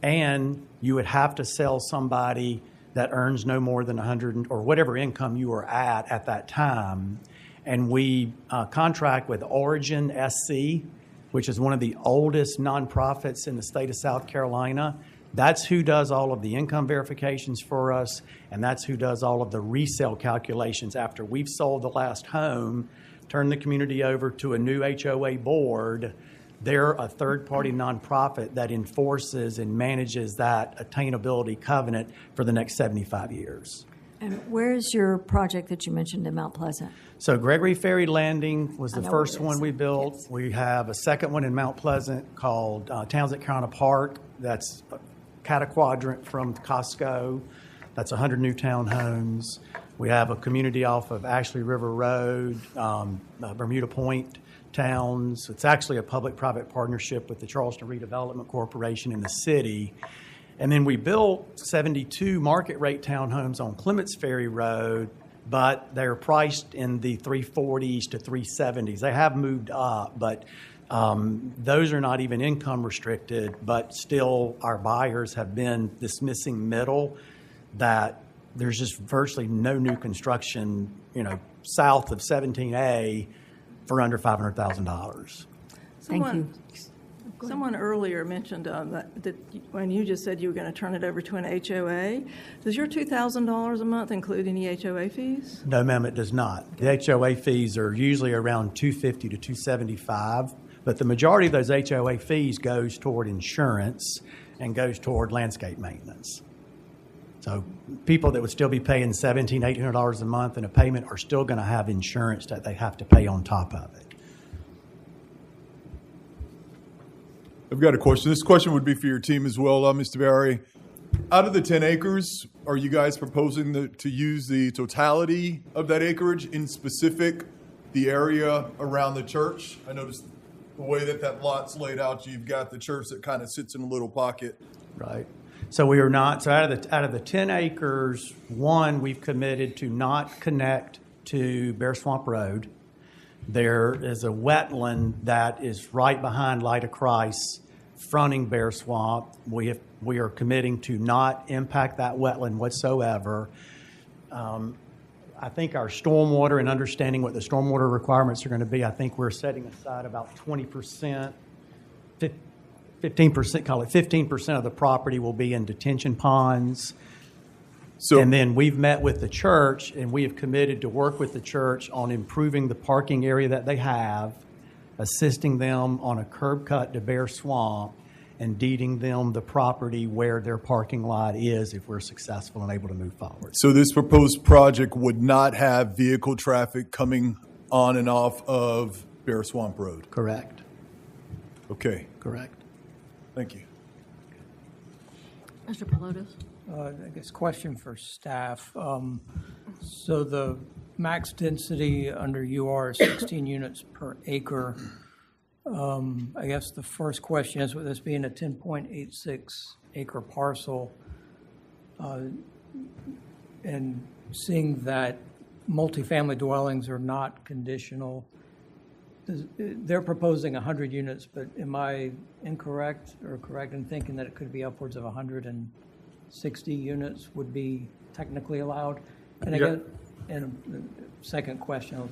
and you would have to sell somebody that earns no more than 100 or whatever income you are at that time. And we contract with Origin SC, which is one of the oldest nonprofits in the state of South Carolina. That's who does all of the income verifications for us, and that's who does all of the resale calculations after we've sold the last home, turn the community over to a new HOA board. They're a third-party nonprofit that enforces and manages that attainability covenant for the next 75 years. And where's your project that you mentioned in Mount Pleasant? So Gregory Ferry Landing was the I know first where it one is. we built. Yes. We have a second one in Mount Pleasant called Townsend Carolina Park. That's a cataquadrant from Costco. That's 100 new townhomes. We have a community off of Ashley River Road, Bermuda Point Towns. It's actually a public-private partnership with the Charleston Redevelopment Corporation in the city. And then we built 72 market rate townhomes on Clements Ferry Road, but they're priced in the 340s to 370s. They have moved up, but those are not even income restricted, but still our buyers have been this missing middle that there's just virtually no new construction, south of 17A for under $500,000. Thank you. Someone earlier mentioned that when you just said you were going to turn it over to an HOA. Does your $2,000 a month include any HOA fees? No, ma'am, it does not. The HOA fees are usually around $250 to $275, but the majority of those HOA fees goes toward insurance and goes toward landscape maintenance. So people that would still be paying $1,700, $1,800 a month in a payment are still going to have insurance that they have to pay on top of it. I've got a question. This question would be for your team as well, Mr. Barry. Out of the 10 acres, are you guys proposing to use the totality of that acreage, in specific the area around the church? I noticed the way that lot's laid out, you've got the church that kind of sits in a little pocket. Right. So we are not. So out of the 10 acres, we've committed to not connect to Bear Swamp Road. There is a wetland that is right behind Light of Christ, fronting Bear Swamp. We are committing to not impact that wetland whatsoever. I think our stormwater and understanding what the stormwater requirements are going to be, I think we're setting aside about 20%. 15%, call it 15% of the property will be in detention ponds. And then we've met with the church, and we have committed to work with the church on improving the parking area that they have, assisting them on a curb cut to Bear Swamp, and deeding them the property where their parking lot is if we're successful and able to move forward. So this proposed project would not have vehicle traffic coming on and off of Bear Swamp Road? Correct. Okay. Correct. Thank you. Mr. Pelotas? I guess question for staff. So the max density under UR is 16 units per acre. I guess the first question is, with this being a 10.86 acre parcel, and seeing that multifamily dwellings are not conditional, they're proposing 100 units, but am I incorrect or correct in thinking that it could be upwards of 160 units would be technically allowed? And Yeah. again, and the second question,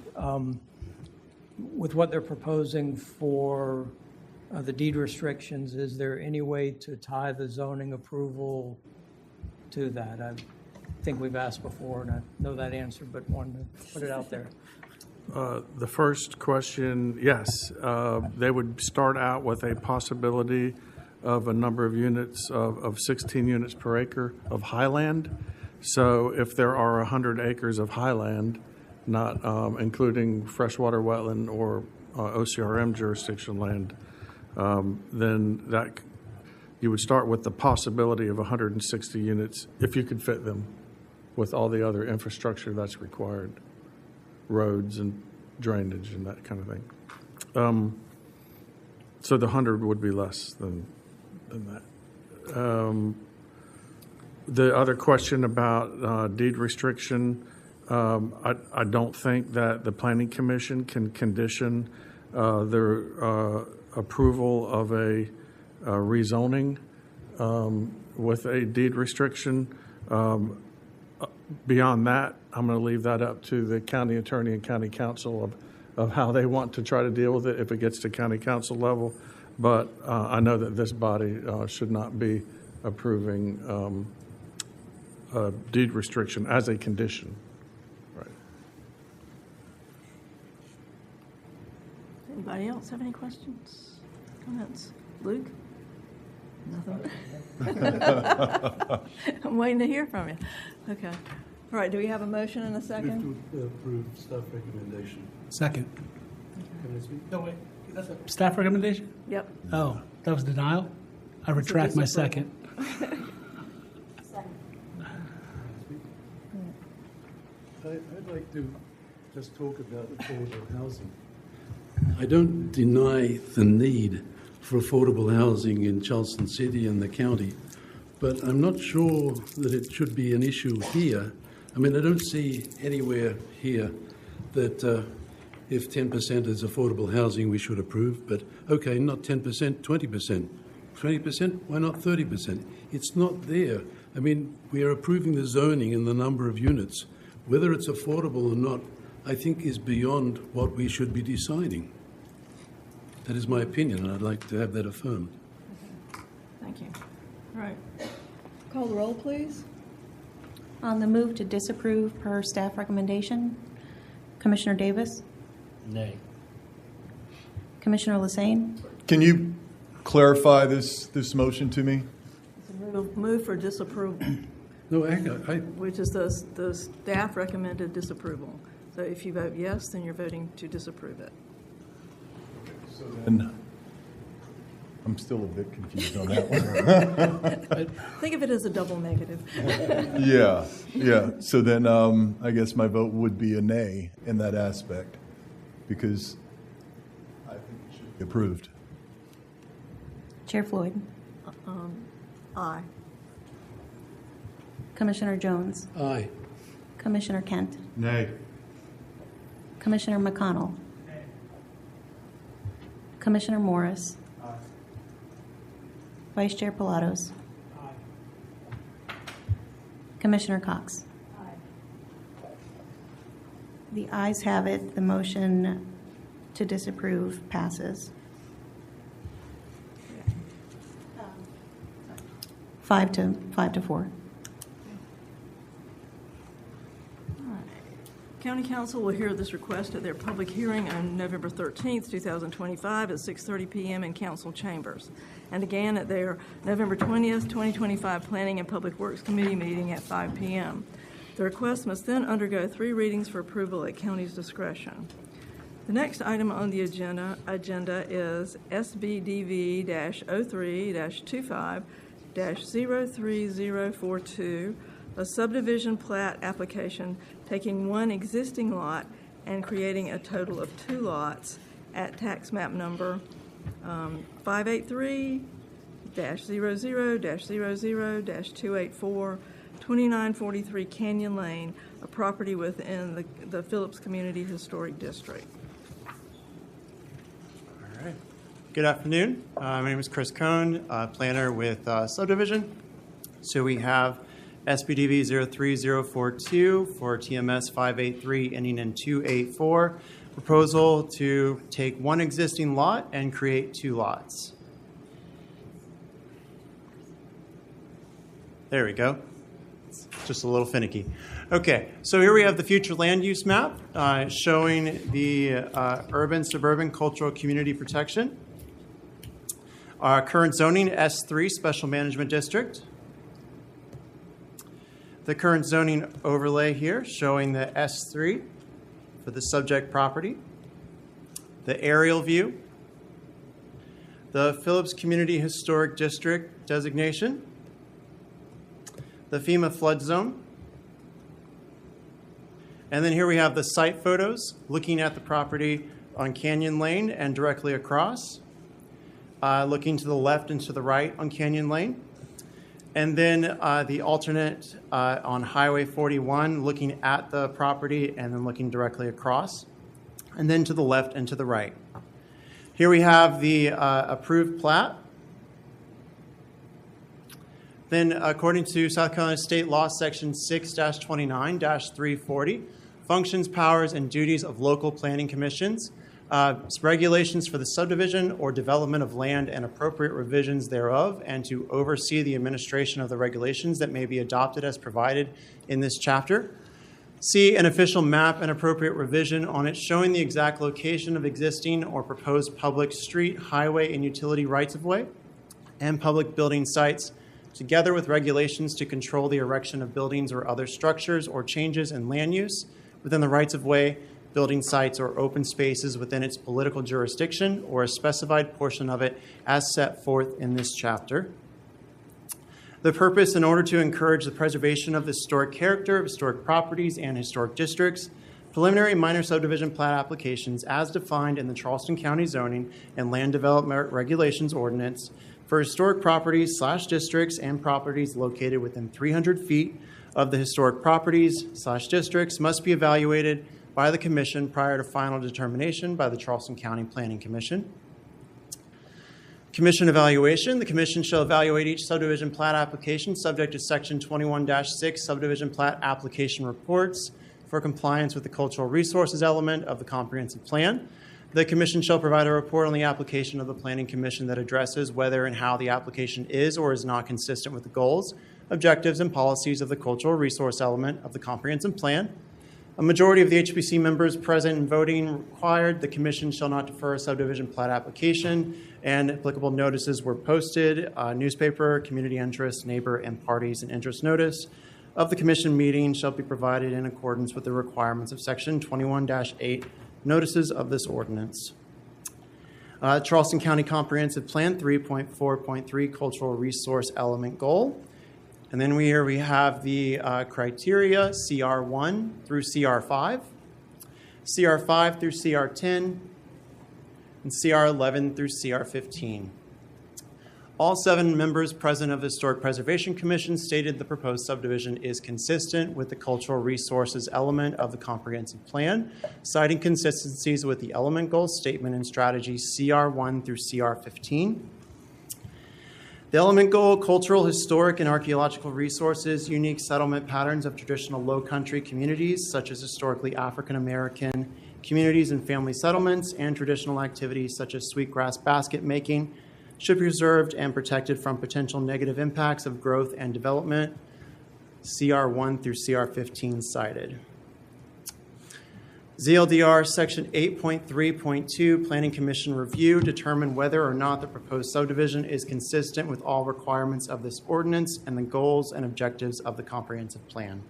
with what they're proposing for the deed restrictions, is there any way to tie the zoning approval to that? I think we've asked before, and I know that answer, but wanted to put it out there. The first question, yes, they would start out with a possibility of a number of units of 16 units per acre of highland. So if there are 100 acres of highland, not including freshwater wetland or OCRM jurisdiction land, then that you would start with the possibility of 160 units if you could fit them with all the other infrastructure that's required, roads and drainage and that kind of thing. So the 100 would be less than that. The other question about deed restriction, I don't think that the Planning Commission can condition their approval of a rezoning with a deed restriction. Beyond that, I'm going to leave that up to the county attorney and county council of how they want to try to deal with it if it gets to county council level. But I know that this body should not be approving a deed restriction as a condition. Right. Anybody else have any questions, comments? Luke? Nothing? I'm waiting to hear from you. Okay. All right, do we have a motion and a second? Move to approve staff recommendation. Second. Can I speak? No, wait, that's a staff recommendation? Yep. Oh, that was denial? I retract my second. I'd like to just talk about affordable housing. I don't deny the need for affordable housing in Charleston City and the county, but I'm not sure that it should be an issue here. I mean, I don't see anywhere here that if 10% is affordable housing, we should approve, but okay, not 10%, 20%. 20%, why not 30%? It's not there. I mean, we are approving the zoning and the number of units. Whether it's affordable or not, I think is beyond what we should be deciding. That is my opinion, and I'd like to have that affirmed. Thank you. All right. Call the roll, please. On the move to disapprove per staff recommendation, Commissioner Davis? Nay. Commissioner Lassane? Can you clarify this motion to me? It's a move for disapproval, No, which is the staff recommended disapproval. So if you vote yes, then you're voting to disapprove it. And I'm still a bit confused on that one. Think of it as a double negative. Yeah. So then I guess my vote would be a nay in that aspect because I think it should be approved. Chair Floyd? Aye. Commissioner Jones? Aye. Commissioner Kent? Nay. Commissioner McConnell? Commissioner Morris? Vice Chair Pilatos? Commissioner Cox? The ayes have it. The motion to disapprove passes. 5 to 4. County Council will hear this request at their public hearing on November 13th, 2025 at 6:30 p.m. in council chambers, and again at their November 20th, 2025 Planning and Public Works Committee meeting at 5 p.m. The request must then undergo 3 readings for approval at county's discretion. The next item on the agenda is SBDV-03-25-03042, a subdivision plat application taking one existing lot and creating a total of 2 lots at tax map number 583-00-00-284, 2943 Canyon Lane, a property within the Phillips Community Historic District. All right. Good afternoon. My name is Chris Cohn, planner with Subdivision. So we have SPDV 03042 for TMS 583 ending in 284. Proposal to take one existing lot and create 2 lots. There we go. It's just a little finicky. Okay, so here we have the future land use map showing the urban-suburban cultural community protection. Our current zoning, S3 Special Management District. The current zoning overlay here showing the S3 for the subject property. The aerial view. The Phillips Community Historic District designation. The FEMA flood zone. And then here we have the site photos looking at the property on Canyon Lane and directly across. Looking to the left and to the right on Canyon Lane. And then the alternate on Highway 41, looking at the property and then looking directly across. And then to the left and to the right. Here we have the approved plat. Then according to South Carolina State Law, Section 6-29-340, functions, powers, and duties of local planning commissions. Regulations for the subdivision or development of land and appropriate revisions thereof, and to oversee the administration of the regulations that may be adopted as provided in this chapter. C, an official map and appropriate revision on it showing the exact location of existing or proposed public street, highway, and utility rights-of-way and public building sites, together with regulations to control the erection of buildings or other structures or changes in land use within the rights-of-way, building sites, or open spaces within its political jurisdiction or a specified portion of it as set forth in this chapter. The purpose, in order to encourage the preservation of the historic character of historic properties and historic districts, preliminary minor subdivision plat applications as defined in the Charleston County Zoning and Land Development Regulations Ordinance for historic properties/districts and properties located within 300 feet of the historic properties/districts must be evaluated by the Commission prior to final determination by the Charleston County Planning Commission. Commission evaluation. The Commission shall evaluate each subdivision plat application subject to Section 21-6 subdivision plat application reports for compliance with the cultural resources element of the comprehensive plan. The Commission shall provide a report on the application of the Planning Commission that addresses whether and how the application is or is not consistent with the goals, objectives, and policies of the cultural resource element of the comprehensive plan. A majority of the HPC members present and voting required. The Commission shall not defer a subdivision plat application, and applicable notices were posted. Newspaper, community interest, neighbor, and parties and interest notice of the Commission meeting shall be provided in accordance with the requirements of Section 21-8 notices of this ordinance. Charleston County Comprehensive Plan 3.4.3 Cultural Resource Element Goal. And then we have the criteria, CR1 through CR5, CR5 through CR10, and CR11 through CR15. All 7 members present of the Historic Preservation Commission stated the proposed subdivision is consistent with the cultural resources element of the comprehensive plan, citing consistencies with the element goal statement and strategy CR1 through CR15. The element goal, cultural, historic, and archaeological resources, unique settlement patterns of traditional low country communities, such as historically African American communities and family settlements, and traditional activities such as sweetgrass basket making, should be preserved and protected from potential negative impacts of growth and development, CR1 through CR15 cited. ZLDR Section 8.3.2 Planning Commission Review determine whether or not the proposed subdivision is consistent with all requirements of this ordinance and the goals and objectives of the comprehensive plan.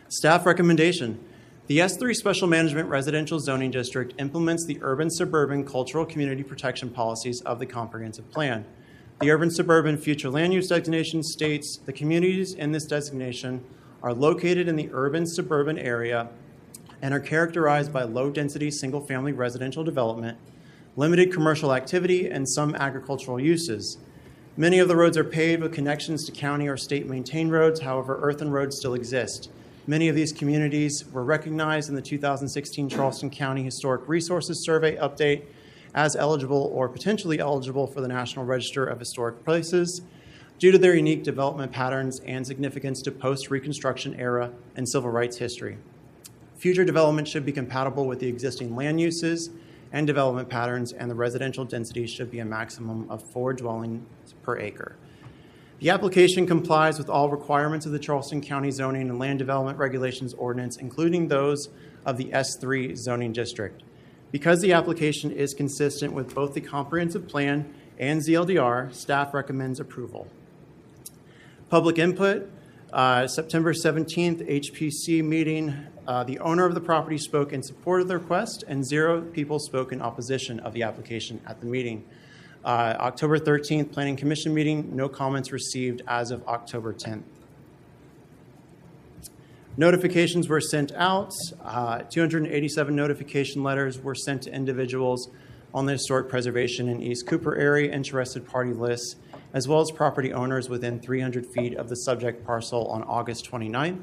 Staff recommendation. The S3 Special Management Residential Zoning District implements the urban-suburban cultural community protection policies of the comprehensive plan. The urban-suburban future land use designation states the communities in this designation are located in the urban-suburban area and are characterized by low-density single-family residential development, limited commercial activity, and some agricultural uses. Many of the roads are paved with connections to county or state-maintained roads. However, earthen roads still exist. Many of these communities were recognized in the 2016 Charleston County Historic Resources Survey update as eligible or potentially eligible for the National Register of Historic Places due to their unique development patterns and significance to post-Reconstruction era and civil rights history. Future development should be compatible with the existing land uses and development patterns, and the residential density should be a maximum of 4 dwellings per acre. The application complies with all requirements of the Charleston County Zoning and Land Development Regulations Ordinance, including those of the S3 zoning district. Because the application is consistent with both the comprehensive plan and ZLDR, staff recommends approval. Public input, September 17th, HPC meeting. The owner of the property spoke in support of the request, and 0 people spoke in opposition of the application at the meeting. October 13th, Planning Commission meeting, no comments received as of October 10th. Notifications were sent out. 287 notification letters were sent to individuals on the historic preservation in East Cooper area interested party lists, as well as property owners within 300 feet of the subject parcel on August 29th.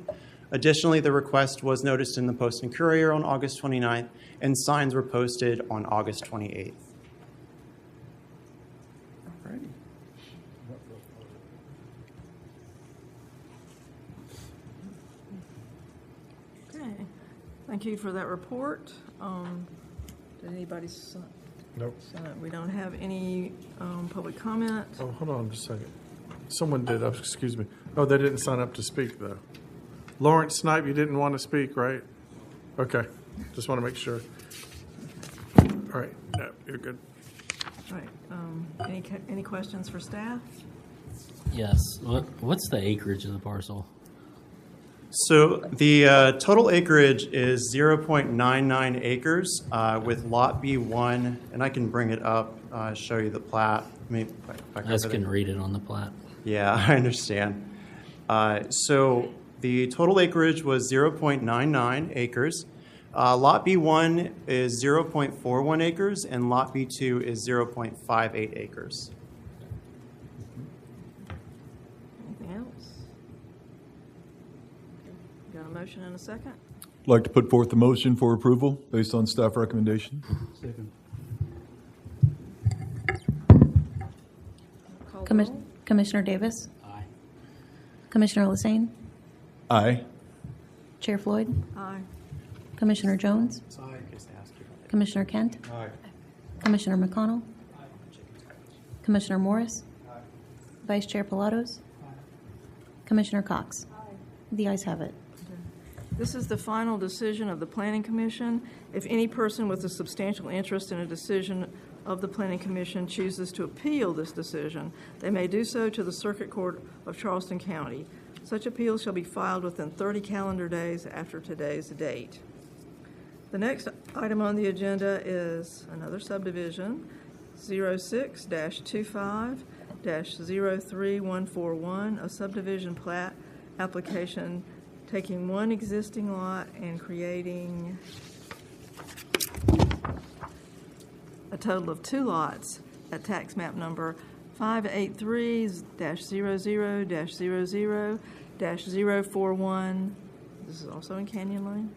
Additionally, the request was noticed in the Post and Courier on August 29th, and signs were posted on August 28th. Okay, thank you for that report. Did anybody sign? Nope. We don't have any public comment. Oh, hold on just a second. Someone did, excuse me. Oh, they didn't sign up to speak, though. Lawrence Snipe, you didn't want to speak, right? Okay, just want to make sure. All right, no, you're good. All right, any questions for staff? Yes. What's the acreage of the parcel? So the total acreage is 0.99 acres with Lot B1, and I can bring it up, show you the plat. I just can read it on the plat. Yeah, I understand. So the total acreage was 0.99 acres. Lot B1 is 0.41 acres, and Lot B2 is 0.58 acres. Anything else? Got a motion and a second? I'd like to put forth the motion for approval based on staff recommendation. Second. Commissioner Davis? Aye. Commissioner Lassane? Aye. Chair Floyd? Aye. Commissioner Jones? Aye. Commissioner Kent? Aye. Commissioner McConnell? Commissioner Morris? Vice Chair Pilatos? Commissioner Cox? The ayes have it. This is the final decision of the Planning Commission. If any person with a substantial interest in a decision of the Planning Commission chooses to appeal this decision, they may do so to the Circuit Court of Charleston County. Such appeal shall be filed within 30 calendar days after today's date. The next item on the agenda is another subdivision, 06-25-03141, a subdivision plat application taking one existing lot and creating a total of 2 lots at tax map number 583-00-00-041. This is also in Canyon Lane?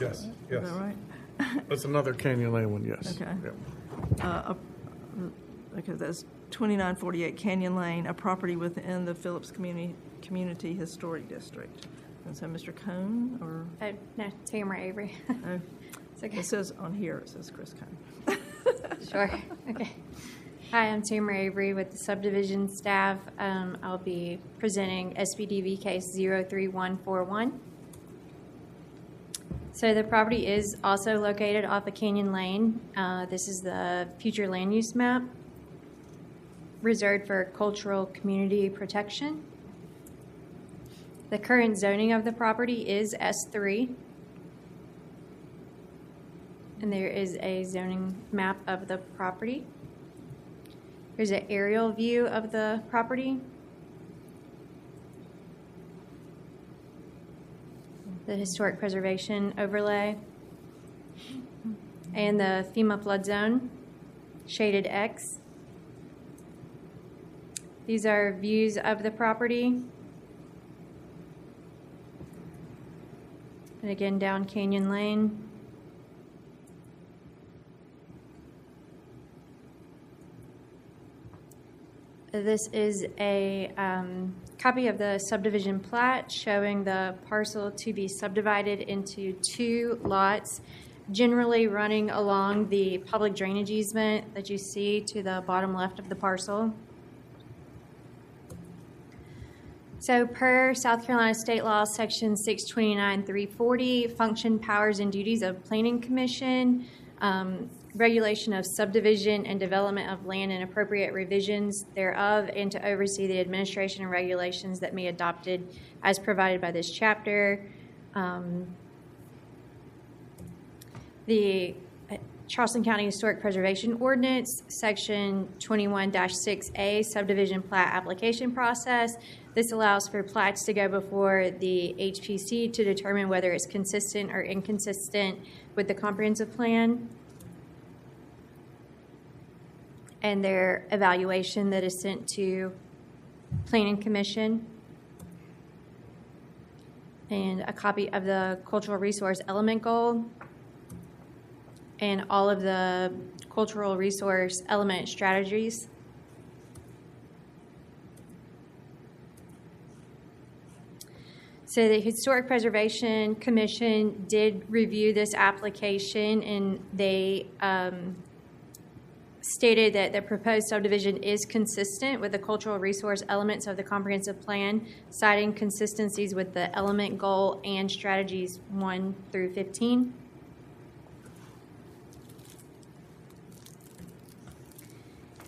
Yes, Is yes. that right? That's another Canyon Lane one, yes. Okay. Yep. Okay, that's 2948 Canyon Lane, a property within the Phillips Community Historic District. And so, Mr. Cohn, or? No, Tamara Avery. Oh, It's okay. it says on here, it says Chris Cohn. Sure. Okay. Hi, I'm Tamara Avery with the subdivision staff. I'll be presenting SPDV case 03141. So the property is also located off of Canyon Lane. This is the future land use map reserved for cultural community protection. The current zoning of the property is S3. And there is a zoning map of the property. Here's an aerial view of the property. The historic preservation overlay. And the FEMA flood zone, shaded X. These are views of the property. And again, down Canyon Lane. This is a copy of the subdivision plat showing the parcel to be subdivided into 2 lots, generally running along the public drainage easement that you see to the bottom left of the parcel. So per South Carolina State Law, Section 629-340, function, powers, and duties of Planning Commission, regulation of subdivision and development of land and appropriate revisions thereof, and to oversee the administration and regulations that may be adopted as provided by this chapter. The Charleston County Historic Preservation Ordinance, Section 21-6A, subdivision plat application process. This allows for plats to go before the HPC to determine whether it's consistent or inconsistent with the comprehensive plan, and their evaluation that is sent to Planning Commission, and a copy of the cultural resource element goal, and all of the cultural resource element strategies. So the Historic Preservation Commission did review this application, and they stated that the proposed subdivision is consistent with the cultural resource elements of the comprehensive plan, citing consistencies with the element goal and strategies 1 through 15.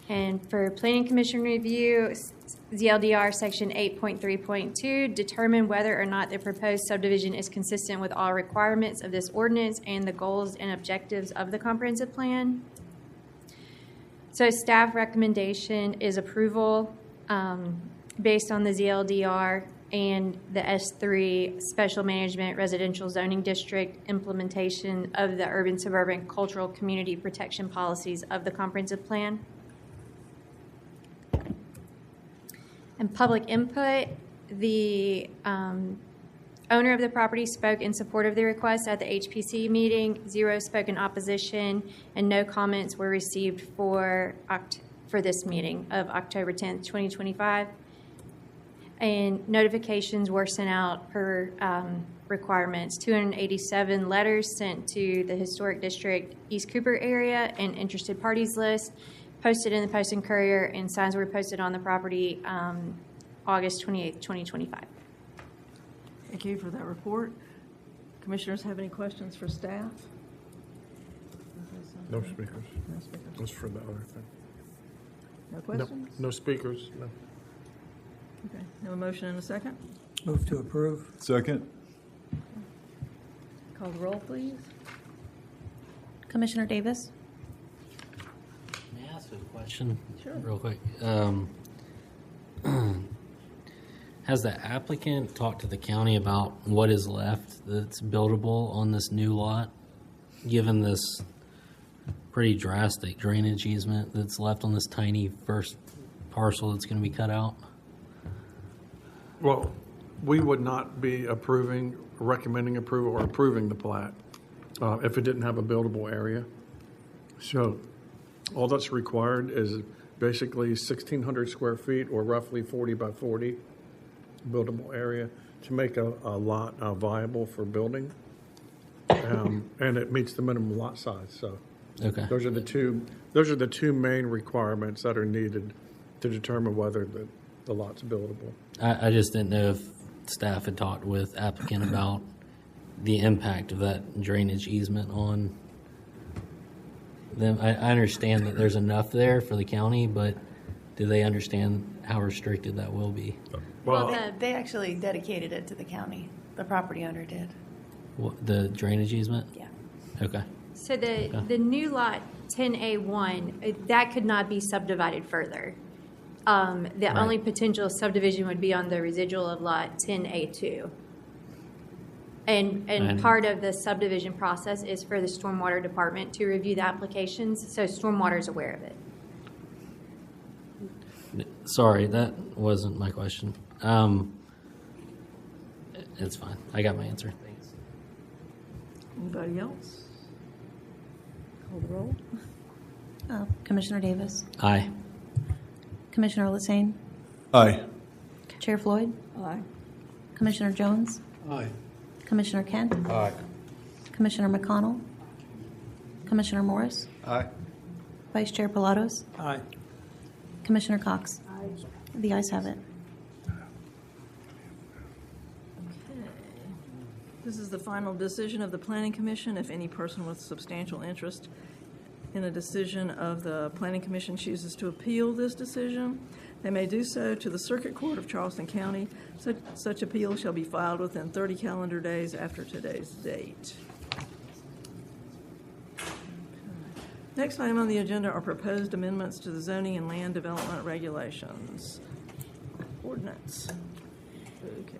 And for Planning Commission review, ZLDR Section 8.3.2, determine whether or not the proposed subdivision is consistent with all requirements of this ordinance and the goals and objectives of the comprehensive plan. So staff recommendation is approval based on the ZLDR and the S3 Special Management Residential Zoning District implementation of the urban suburban cultural community protection policies of the comprehensive plan. And public input, the owner of the property spoke in support of the request at the HPC meeting. 0 spoke in opposition, and no comments were received for this meeting of October 10th, 2025. And notifications were sent out per requirements. 287 letters sent to the Historic District East Cooper area and interested parties list, posted in the Post and Courier, and signs were posted on the property August 28th, 2025. Thank you for that report. Commissioners have any questions for staff? No speakers. No speakers. That's for the other thing. No questions? No speakers, no. Okay. Have a motion and a second? Move to approve. Second. Call the roll, please. Commissioner Davis? May I ask a question? Sure. Real quick. Has the applicant talked to the county about what is left that's buildable on this new lot, given this pretty drastic drainage easement that's left on this tiny first parcel that's going to be cut out? Well, we would not be recommending approval or approving the plat if it didn't have a buildable area. So all that's required is basically 1,600 square feet or roughly 40 by 40 buildable area to make a lot viable for building. And it meets the minimum lot size. So okay. Those are the two main requirements that are needed to determine whether the lot's buildable. I just didn't know if staff had talked with applicant about the impact of that drainage easement on them. I understand that there's enough there for the county, but do they understand how restricted that will be? Well, they actually dedicated it to the county. The property owner did. What, the drainage easement? Yeah. Okay. So the new lot 10A1, that could not be subdivided further. The only potential subdivision would be on the residual of lot 10A2. And part of the subdivision process is for the Stormwater Department to review the applications, so Stormwater is aware of it. Sorry, that wasn't my question. It's fine. I got my answer. Thanks. Anybody else? Call the roll. Commissioner Davis. Aye. Commissioner Lassane. Aye. Chair Floyd. Aye. Commissioner Jones. Aye. Commissioner Kent. Aye. Commissioner McConnell. Commissioner Morris. Aye. Vice Chair Pilatos. Aye. Commissioner Cox. The ayes have it. This is the final decision of the Planning Commission. If any person with substantial interest in a decision of the Planning Commission chooses to appeal this decision, they may do so to the Circuit Court of Charleston County. Such appeal shall be filed within 30 calendar days after today's date. Next item on the agenda are proposed amendments to the zoning and land development regulations. Ordinance. Okay.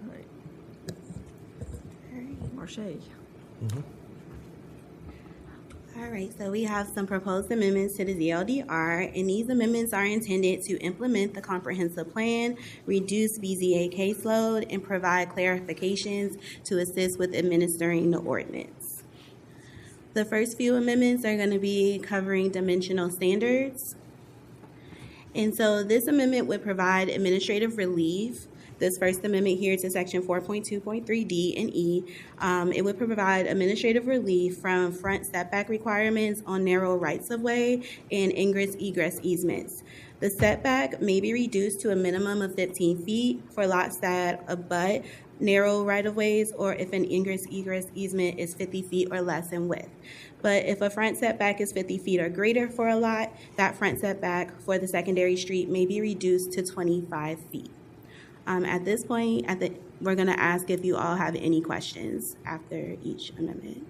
All right. Marche. All right, so we have some proposed amendments to the ZLDR, and these amendments are intended to implement the comprehensive plan, reduce BZA caseload, and provide clarifications to assist with administering the ordinance. The first few amendments are going to be covering dimensional standards. And so this amendment would provide administrative relief. This first amendment here to section 4.2.3D and E, it would provide administrative relief from front setback requirements on narrow rights-of-way and ingress-egress easements. The setback may be reduced to a minimum of 15 feet for lots that abut narrow right-of-ways, or if an ingress-egress easement is 50 feet or less in width. But if a front setback is 50 feet or greater for a lot, that front setback for the secondary street may be reduced to 25 feet. At this point, we're going to ask if you all have any questions after each amendment.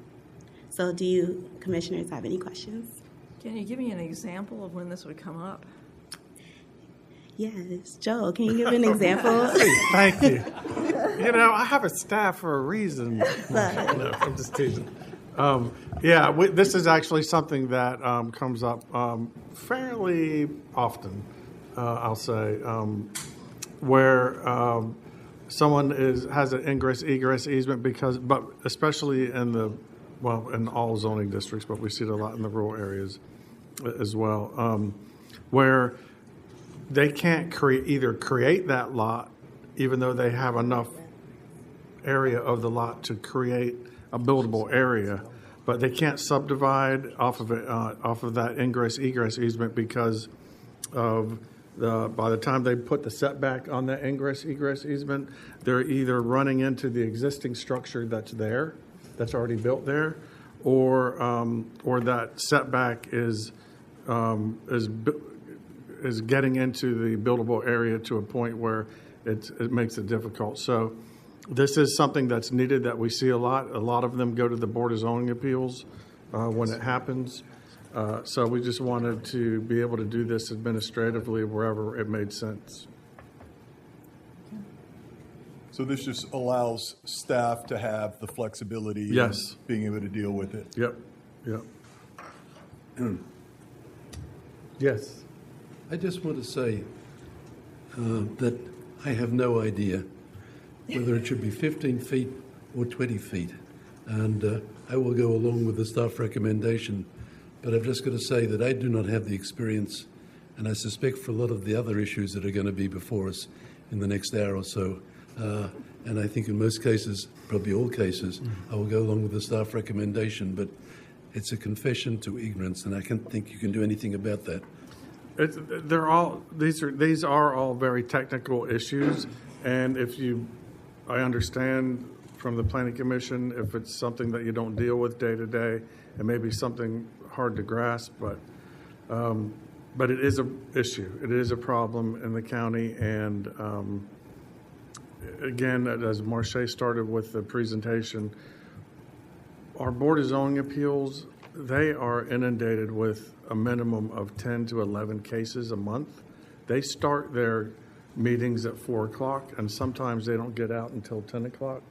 So do you, commissioners, have any questions? Can you give me an example of when this would come up? Yes. Joe, can you give an example? Thank you. You know, I have a staff for a reason. No, I'm just teasing. This is actually something that comes up fairly often, I'll say, where someone has an ingress-egress easement but especially in all zoning districts, but we see it a lot in the rural areas as well, where they can't create that lot, even though they have enough area of the lot to create a buildable area, but they can't subdivide off of it, off of that ingress-egress easement because of by the time they put the setback on that ingress-egress easement, they're either running into the existing structure that's already built there, or that setback is getting into the buildable area to a point where it makes it difficult. So this is something that's needed that we see a lot. A lot of them go to the Board of Zoning Appeals when it happens. So we just wanted to be able to do this administratively wherever it made sense. So this just allows staff to have the flexibility Yes. of being able to deal with it. Yep. Yes. I just want to say that I have no idea whether it should be 15 feet or 20 feet. And I will go along with the staff recommendation. But I've just got to say that I do not have the experience, and I suspect for a lot of the other issues that are going to be before us in the next hour or so. And I think in most cases, probably all cases, I will go along with the staff recommendation. But it's a confession to ignorance, and I can't think you can do anything about that. These are all very technical issues, and I understand from the Planning Commission, if it's something that you don't deal with day to day, it may be something hard to grasp, but it is an issue. It is a problem in the county, and again, as Marche started with the presentation, our Board of Zoning Appeals, they are inundated with a minimum of 10 to 11 cases a month. They start their meetings at 4 o'clock, and sometimes they don't get out until 10 o'clock.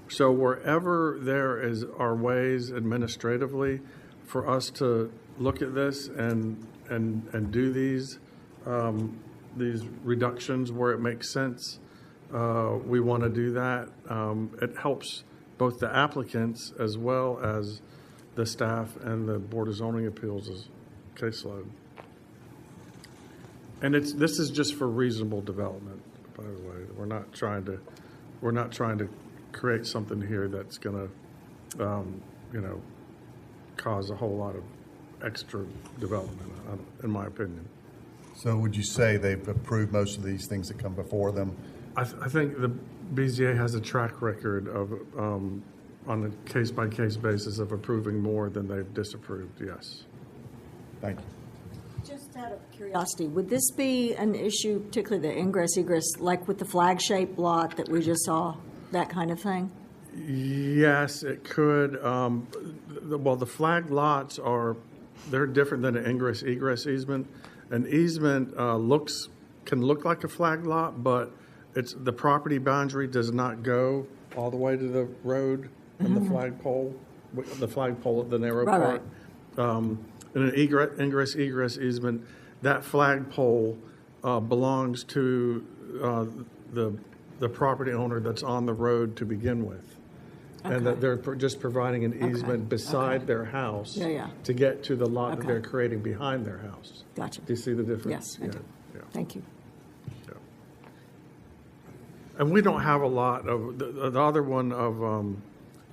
So wherever there are ways administratively for us to look at this and do these reductions where it makes sense, we want to do that. It helps both the applicants as well as the staff and the Board of Zoning Appeals' caseload. And this is just for reasonable development, by the way. We're not trying to create something here that's going to, cause a whole lot of extra development, in my opinion. So would you say they've approved most of these things that come before them? I think the BZA has a track record of, on a case-by-case basis, of approving more than they've disapproved, yes. Thank you. Just out of curiosity, would this be an issue, particularly the ingress egress, like with the flag-shaped lot that we just saw, that kind of thing? Yes, it could. The flag lots they're different than an ingress egress easement. An easement can look like a flag lot, but the property boundary does not go all the way to the road and the flagpole at the narrow part. In an ingress egress easement, that flagpole belongs to the property owner that's on the road to begin with. Okay. And that they're just providing an easement beside their house to get to the lot that they're creating behind their house. Gotcha. Do you see the difference? Yes, I do. Yeah. Thank you. Yeah. And we don't have a lot of, the other one of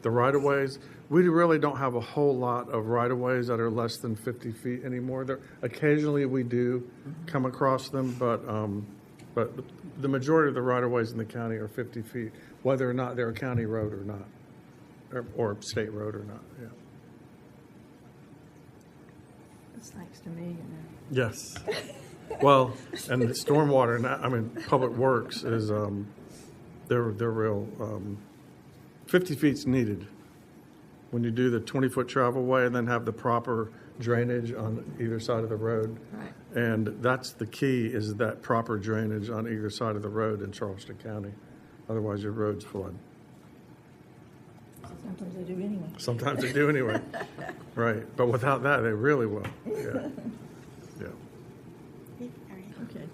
the right-of-ways, we really don't have a whole lot of right-of-ways that are less than 50 feet anymore. Occasionally we do come across them, but the majority of the right-of-ways in the county are 50 feet, whether or not they're a county road or not. Or state road or not, yeah. It's thanks to me, Yes. Well, and the stormwater, Public Works is, they're real, 50 feet's needed. When you do the 20-foot travel way and then have the proper drainage on either side of the road. Right. And that's the key, is that proper drainage on either side of the road in Charleston County. Otherwise, your roads flood. Sometimes they do anyway. Sometimes they do anyway. Right. But without that, they really will. Yeah. Yeah. Okay.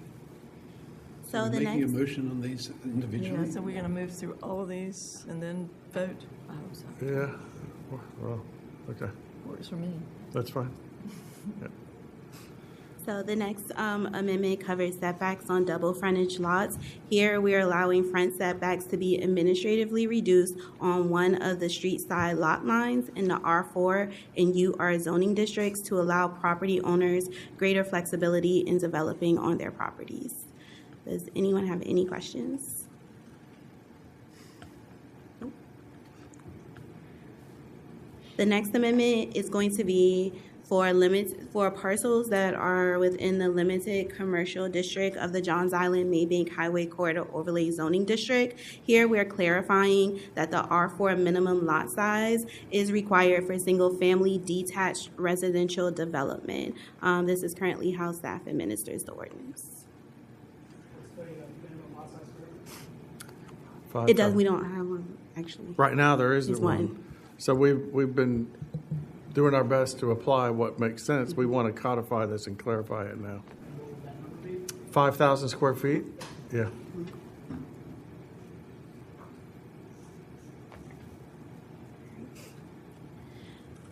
So the making next. a motion on these individually? Yeah, so we're going to move through all of these and then vote? I hope so. Yeah. Well, okay. Works for me. That's fine. Yeah. So the next amendment covers setbacks on double frontage lots. Here, we are allowing front setbacks to be administratively reduced on one of the street side lot lines in the R4 and UR zoning districts to allow property owners greater flexibility in developing on their properties. Does anyone have any questions? Nope. The next amendment is going to be for parcels that are within the limited commercial district of the Johns Island Maybank Highway Corridor Overlay Zoning District. Here we're clarifying that the R4 minimum lot size is required for single-family detached residential development. This is currently how staff administers the ordinance. It does. We don't have one, actually. Right now, there isn't There's one. So we've been doing our best to apply what makes sense. We want to codify this and clarify it now. 5,000 square feet? Yeah.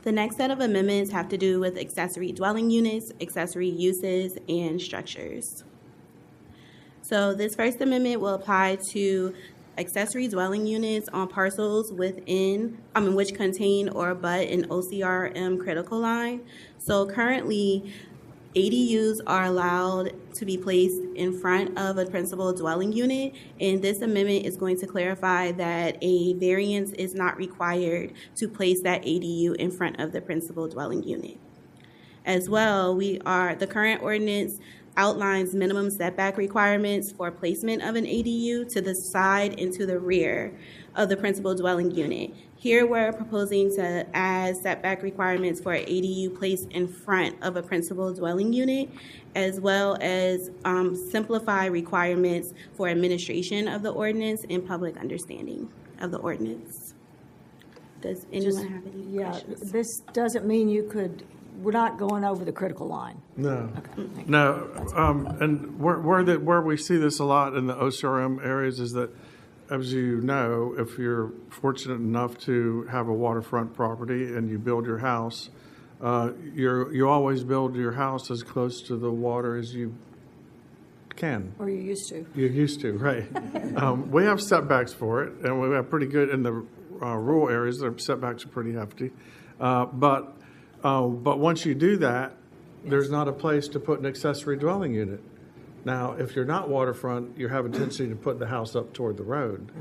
The next set of amendments have to do with accessory dwelling units, accessory uses, and structures. So this first amendment will apply to accessory dwelling units on parcels which contain or abut an OCRM critical line. So currently, ADUs are allowed to be placed in front of a principal dwelling unit, and this amendment is going to clarify that a variance is not required to place that ADU in front of the principal dwelling unit. As well, the current ordinance outlines minimum setback requirements for placement of an ADU to the side and to the rear of the principal dwelling unit. Here, we're proposing to add setback requirements for an ADU placed in front of a principal dwelling unit, as well as simplify requirements for administration of the ordinance and public understanding of the ordinance. Does anyone have any questions? This doesn't mean we're not going over the critical line. No. Okay. No. And where we see this a lot in the OCRM areas is that, as you know, if you're fortunate enough to have a waterfront property and you build your house, you always build your house as close to the water as you can. Or you used to. You're used to, right. We have setbacks for it, and we have pretty good in the rural areas. The setbacks are pretty hefty. But once you do that, there's not a place to put an accessory dwelling unit. Now, if you're not waterfront, you have a tendency to put the house up toward the road.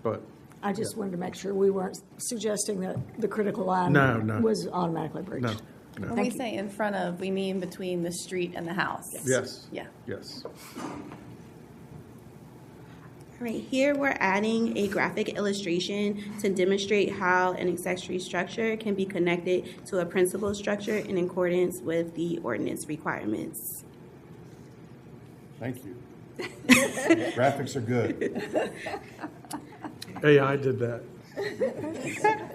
But I just wanted to make sure we weren't suggesting that the critical line was automatically breached. No. When we say in front of, we mean between the street and the house. Yes. Yeah. Yes. Right here, we're adding a graphic illustration to demonstrate how an accessory structure can be connected to a principal structure in accordance with the ordinance requirements. Thank you. Graphics are good. AI did that.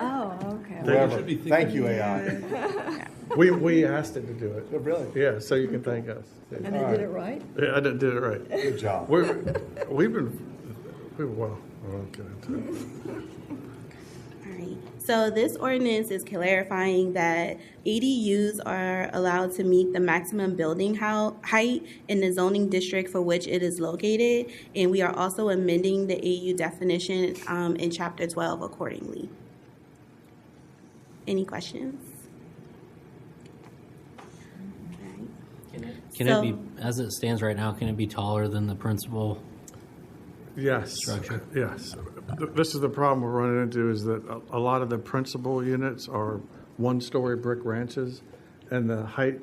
Oh, okay. Whoever. Thank you, AI. We asked it to do it. Oh, really? Yeah, so you can thank us. And they did it right? Yeah, I did it right. Good job. We won't get into it. All right. So this ordinance is clarifying that ADUs are allowed to meet the maximum building height in the zoning district for which it is located, and we are also amending the AU definition in Chapter 12 accordingly. Any questions? Can it be, as it stands right now, can it be taller than the principal structure? Yes. This is the problem we're running into, is that a lot of the principal units are one-story brick ranches, and the height,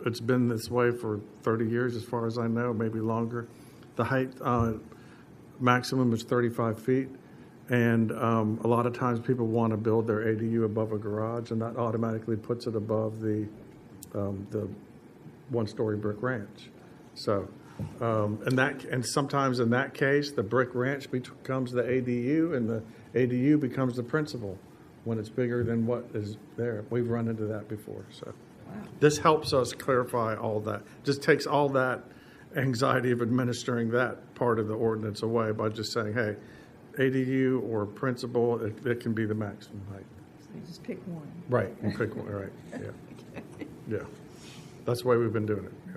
it's been this way for 30 years as far as I know, maybe longer. The height maximum is 35 feet, and a lot of times people want to build their ADU above a garage, and that automatically puts it above the one-story brick ranch. So, and sometimes in that case, the brick ranch becomes the ADU, and the ADU becomes the principal when it's bigger than what is there. We've run into that before. So, this helps us clarify all that. Just takes all that anxiety of administering that part of the ordinance away by just saying, hey, ADU or principal, it can be the maximum height. So you just pick one. Right, you pick one, right, yeah. Yeah, that's the way we've been doing it. Yeah.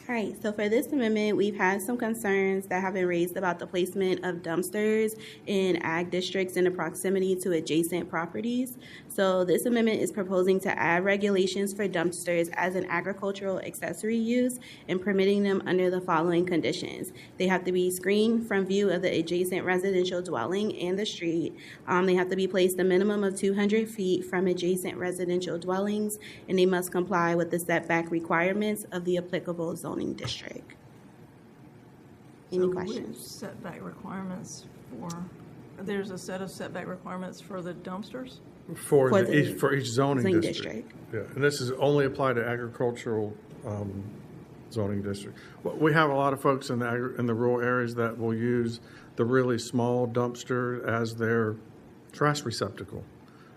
All right, so for this amendment, we've had some concerns that have been raised about the placement of dumpsters in ag districts in the proximity to adjacent properties. So this amendment is proposing to add regulations for dumpsters as an agricultural accessory use and permitting them under the following conditions. They have to be screened from view of the adjacent residential dwelling and the street. They have to be placed a minimum of 200 feet from adjacent residential dwellings, and they must comply with the setback requirements of the applicable zoning district. Any questions? Setback requirements there's a set of setback requirements for the dumpsters? For each zoning district. Yeah, and this is only applied to agricultural zoning district. We have a lot of folks in the rural areas that will use the really small dumpster as their trash receptacle,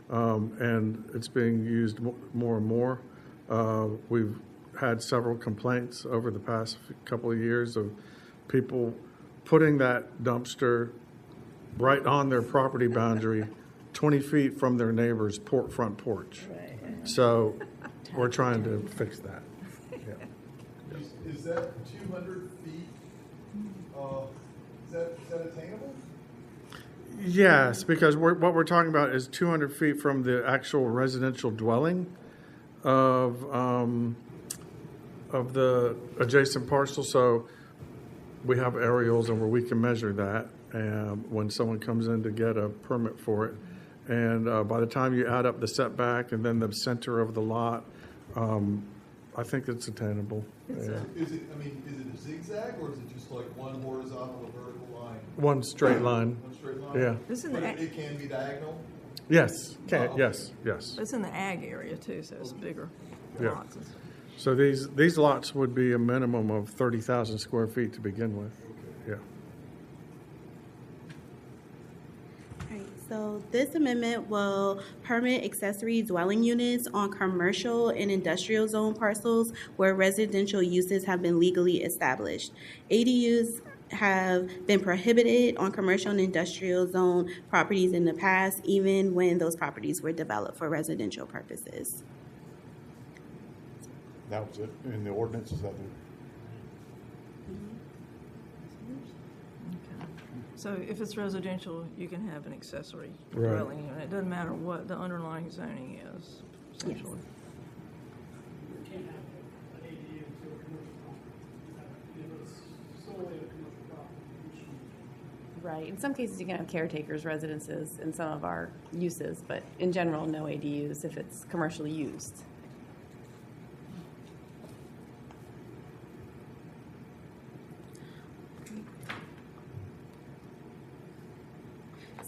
and it's being used more and more. We've had several complaints over the past couple of years of people putting that dumpster right on their property boundary, 20 feet from their neighbor's front porch. Right. So we're trying to fix that. Yeah. Is that 200 feet? Is that attainable? Yes, because what we're talking about is 200 feet from the actual residential dwelling of the adjacent parcel. So we have aerials and where we can measure that when someone comes in to get a permit for it. And by the time you add up the setback and then the center of the lot, I think it's attainable. Yeah. Is it a zigzag, or is it just like one horizontal or vertical line? One straight line. One straight line? Yeah. But it can be diagonal? Yes, Oh. yes. It's in the ag area too, so it's bigger Yeah. lots. and stuff. So these lots would be a minimum of 30,000 square feet to begin with. Yeah. Right, so this amendment will permit accessory dwelling units on commercial and industrial zone parcels where residential uses have been legally established. ADUs have been prohibited on commercial and industrial zone properties in the past, even when those properties were developed for residential purposes. That was it, in the ordinance, is that So if it's residential, you can have an accessory Right. dwelling unit. It doesn't matter what the underlying zoning is, essentially. Right. In some cases, you can have caretakers' residences in some of our uses, but in general, no ADUs if it's commercially used.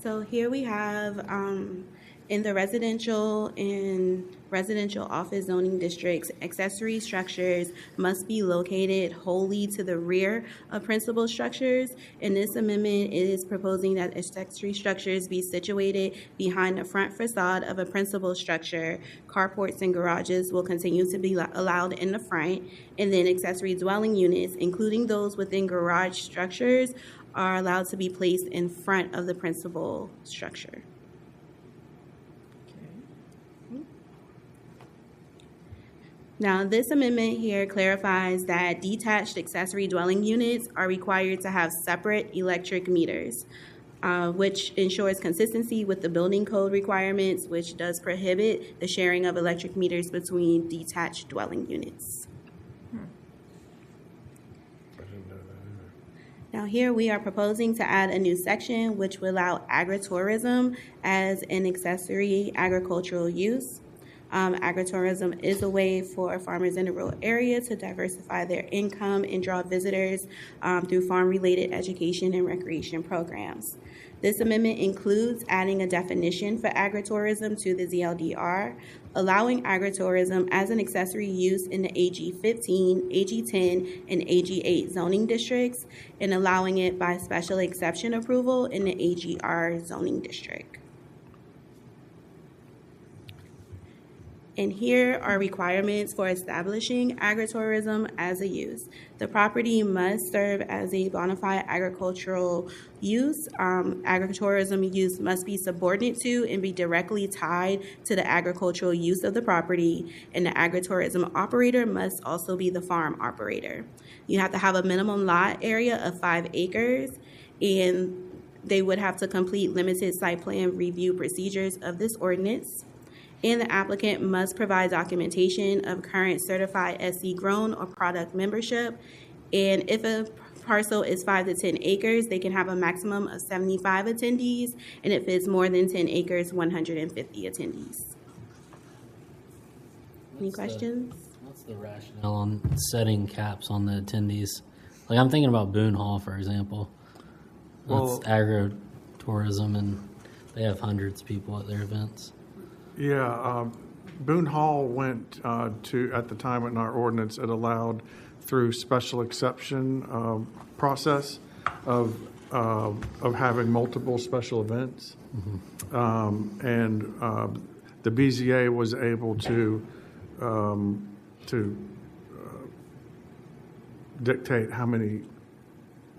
So here we have in the residential and residential office zoning districts, accessory structures must be located wholly to the rear of principal structures. And this amendment is proposing that accessory structures be situated behind the front facade of a principal structure. Carports and garages will continue to be allowed in the front, and then accessory dwelling units, including those within garage structures, are allowed to be placed in front of the principal structure. Now, this amendment here clarifies that detached accessory dwelling units are required to have separate electric meters, which ensures consistency with the building code requirements, which does prohibit the sharing of electric meters between detached dwelling units. Now here we are proposing to add a new section which will allow agritourism as an accessory agricultural use. Agritourism is a way for farmers in the rural area to diversify their income and draw visitors through farm-related education and recreation programs. This amendment includes adding a definition for agritourism to the ZLDR, allowing agritourism as an accessory use in the AG 15, AG 10, and AG 8 zoning districts, and allowing it by special exception approval in the AGR zoning district. And here are requirements for establishing agritourism as a use. The property must serve as a bona fide agricultural use. Agritourism use must be subordinate to and be directly tied to the agricultural use of the property, and the agritourism operator must also be the farm operator. You have to have a minimum lot area of 5 acres, and they would have to complete limited site plan review procedures of this ordinance. And the applicant must provide documentation of current certified SC grown or product membership. And if a parcel is 5 to 10 acres, they can have a maximum of 75 attendees. And if it's more than 10 acres, 150 attendees. Any questions? What's the rationale on setting caps on the attendees? Like, I'm thinking about Boone Hall, for example. Well- That's agritourism, and they have hundreds of people at their events. Yeah, Boone Hall went to, at the time in our ordinance, it allowed through special exception process of having multiple special events. And the BZA was able to dictate how many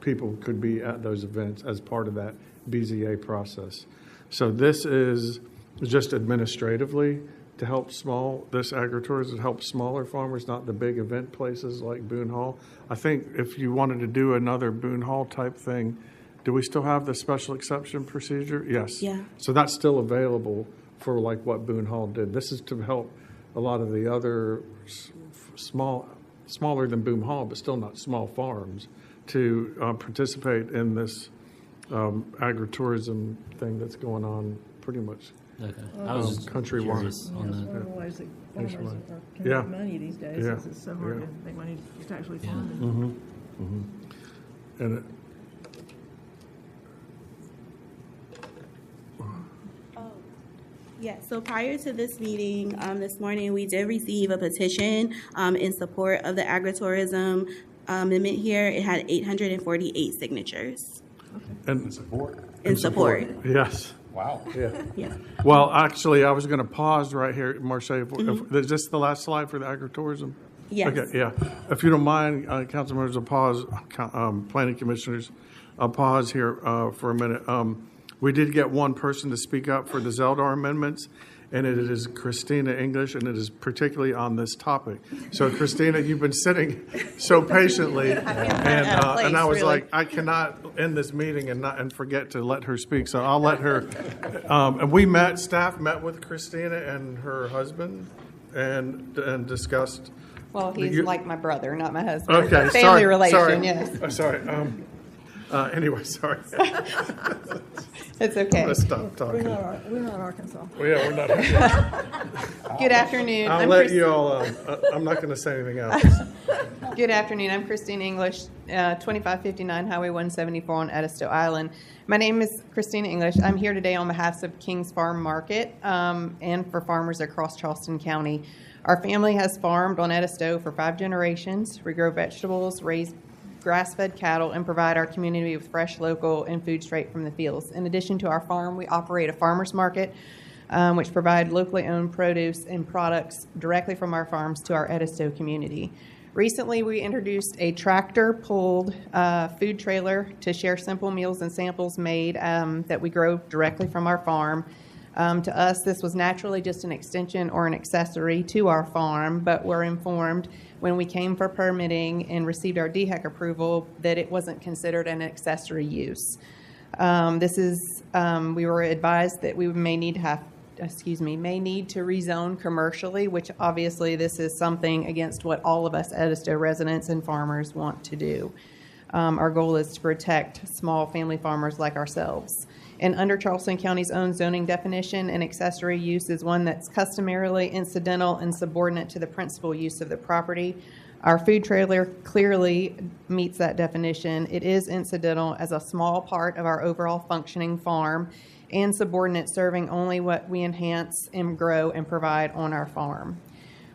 people could be at those events as part of that BZA process. So this is just administratively to help this agritourism helps smaller farmers, not the big event places like Boone Hall. I think if you wanted to do another Boone Hall type thing, do we still have the special exception procedure? Yes. Yeah. So that's still available for like what Boone Hall did. This is to help a lot of the other smaller than Boone Hall, but still not small farms, to participate in this agritourism thing that's going on pretty much Okay. I was just curious on One of the that. ways that farmers can Yeah. make money these days Yeah. is it's so hard Yeah. to make money to actually farm it. Mm-hmm. Mm-hmm. And Yes, so prior to this meeting, this morning, we did receive a petition in support of the agritourism amendment here. It had 848 signatures. in support. In support. Yes. Wow. Yeah. Yeah. Well, actually, I was going to pause right here, Marche. Is this the last slide for the agritourism? Yes. Okay, yeah. If you don't mind, council members, a pause, planning commissioners, a pause here for a minute. We did get one person to speak up for the Zeldar amendments, and it is Christina English, and it is particularly on this topic. So, Christina, you've been sitting so patiently, and I was like, I cannot end this meeting and forget to let her speak. So I'll let her. And staff met with Christina and her husband, and discussed. Well, he's like my brother, not my husband. Okay, Family relation, yes. Sorry. Anyway, sorry. It's okay. Let's stop talking. We're not Arkansas. Well, yeah, we're not. Good afternoon. I'll let you all. I'm not going to say anything else. Good afternoon. I'm Christine English, 2559 Highway 174 on Edisto Island. My name is Christina English. I'm here today on behalf of King's Farm Market and for farmers across Charleston County. Our family has farmed on Edisto for 5 generations. We grow vegetables, raise grass-fed cattle, and provide our community with fresh, local, and food straight from the fields. In addition to our farm, we operate a farmers market, which provide locally owned produce and products directly from our farms to our Edisto community. Recently, we introduced a tractor-pulled food trailer to share simple meals and samples made that we grow directly from our farm. To us, this was naturally just an extension or an accessory to our farm, but we're informed when we came for permitting and received our DHEC approval that it wasn't considered an accessory use. We were advised that we may need to rezone commercially, which obviously this is something against what all of us Edisto residents and farmers want to do. Our goal is to protect small family farmers like ourselves. And under Charleston County's own zoning definition, an accessory use is one that's customarily incidental and subordinate to the principal use of the property. Our food trailer clearly meets that definition. It is incidental as a small part of our overall functioning farm and subordinate, serving only what we enhance and grow and provide on our farm.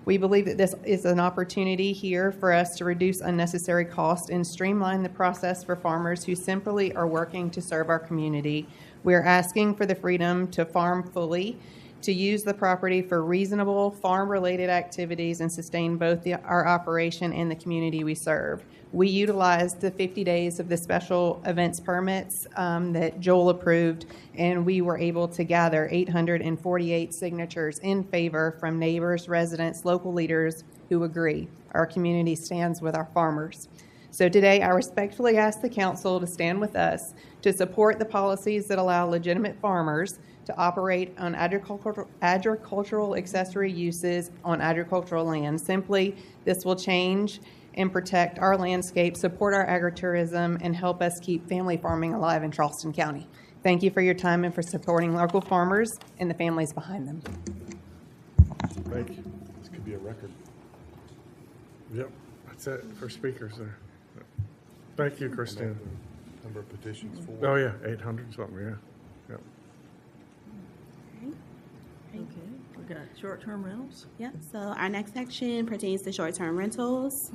We believe that this is an opportunity here for us to reduce unnecessary cost and streamline the process for farmers who simply are working to serve our community. We are asking for the freedom to farm fully, to use the property for reasonable farm-related activities and sustain both our operation and the community we serve. We utilized the 50 days of the special events permits that Joel approved, and we were able to gather 848 signatures in favor from neighbors, residents, local leaders who agree. Our community stands with our farmers. So today, I respectfully ask the council to stand with us to support the policies that allow legitimate farmers to operate on agricultural accessory uses on agricultural land. Simply, this will change and protect our landscape, support our agritourism, and help us keep family farming alive in Charleston County. Thank you for your time and for supporting local farmers and the families behind them. Thank you. This could be a record. Yep, that's it for speakers there. Thank you, Christina. Number of petitions for. Oh, yeah, 800 something, yeah. Yep. Okay, we've got short-term rentals. Yep, so our next section pertains to short-term rentals.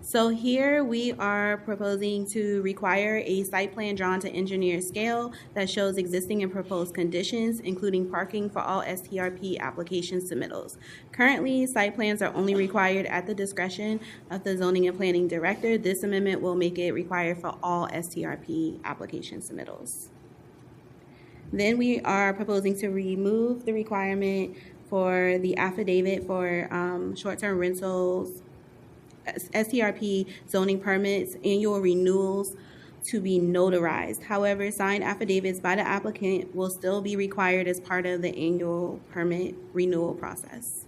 So here we are proposing to require a site plan drawn to engineer scale that shows existing and proposed conditions, including parking for all STRP application submittals. Currently, site plans are only required at the discretion of the zoning and planning director. This amendment will make it required for all STRP application submittals. Then we are proposing to remove the requirement for the affidavit for short-term rentals, STRP zoning permits, annual renewals to be notarized. However, signed affidavits by the applicant will still be required as part of the annual permit renewal process.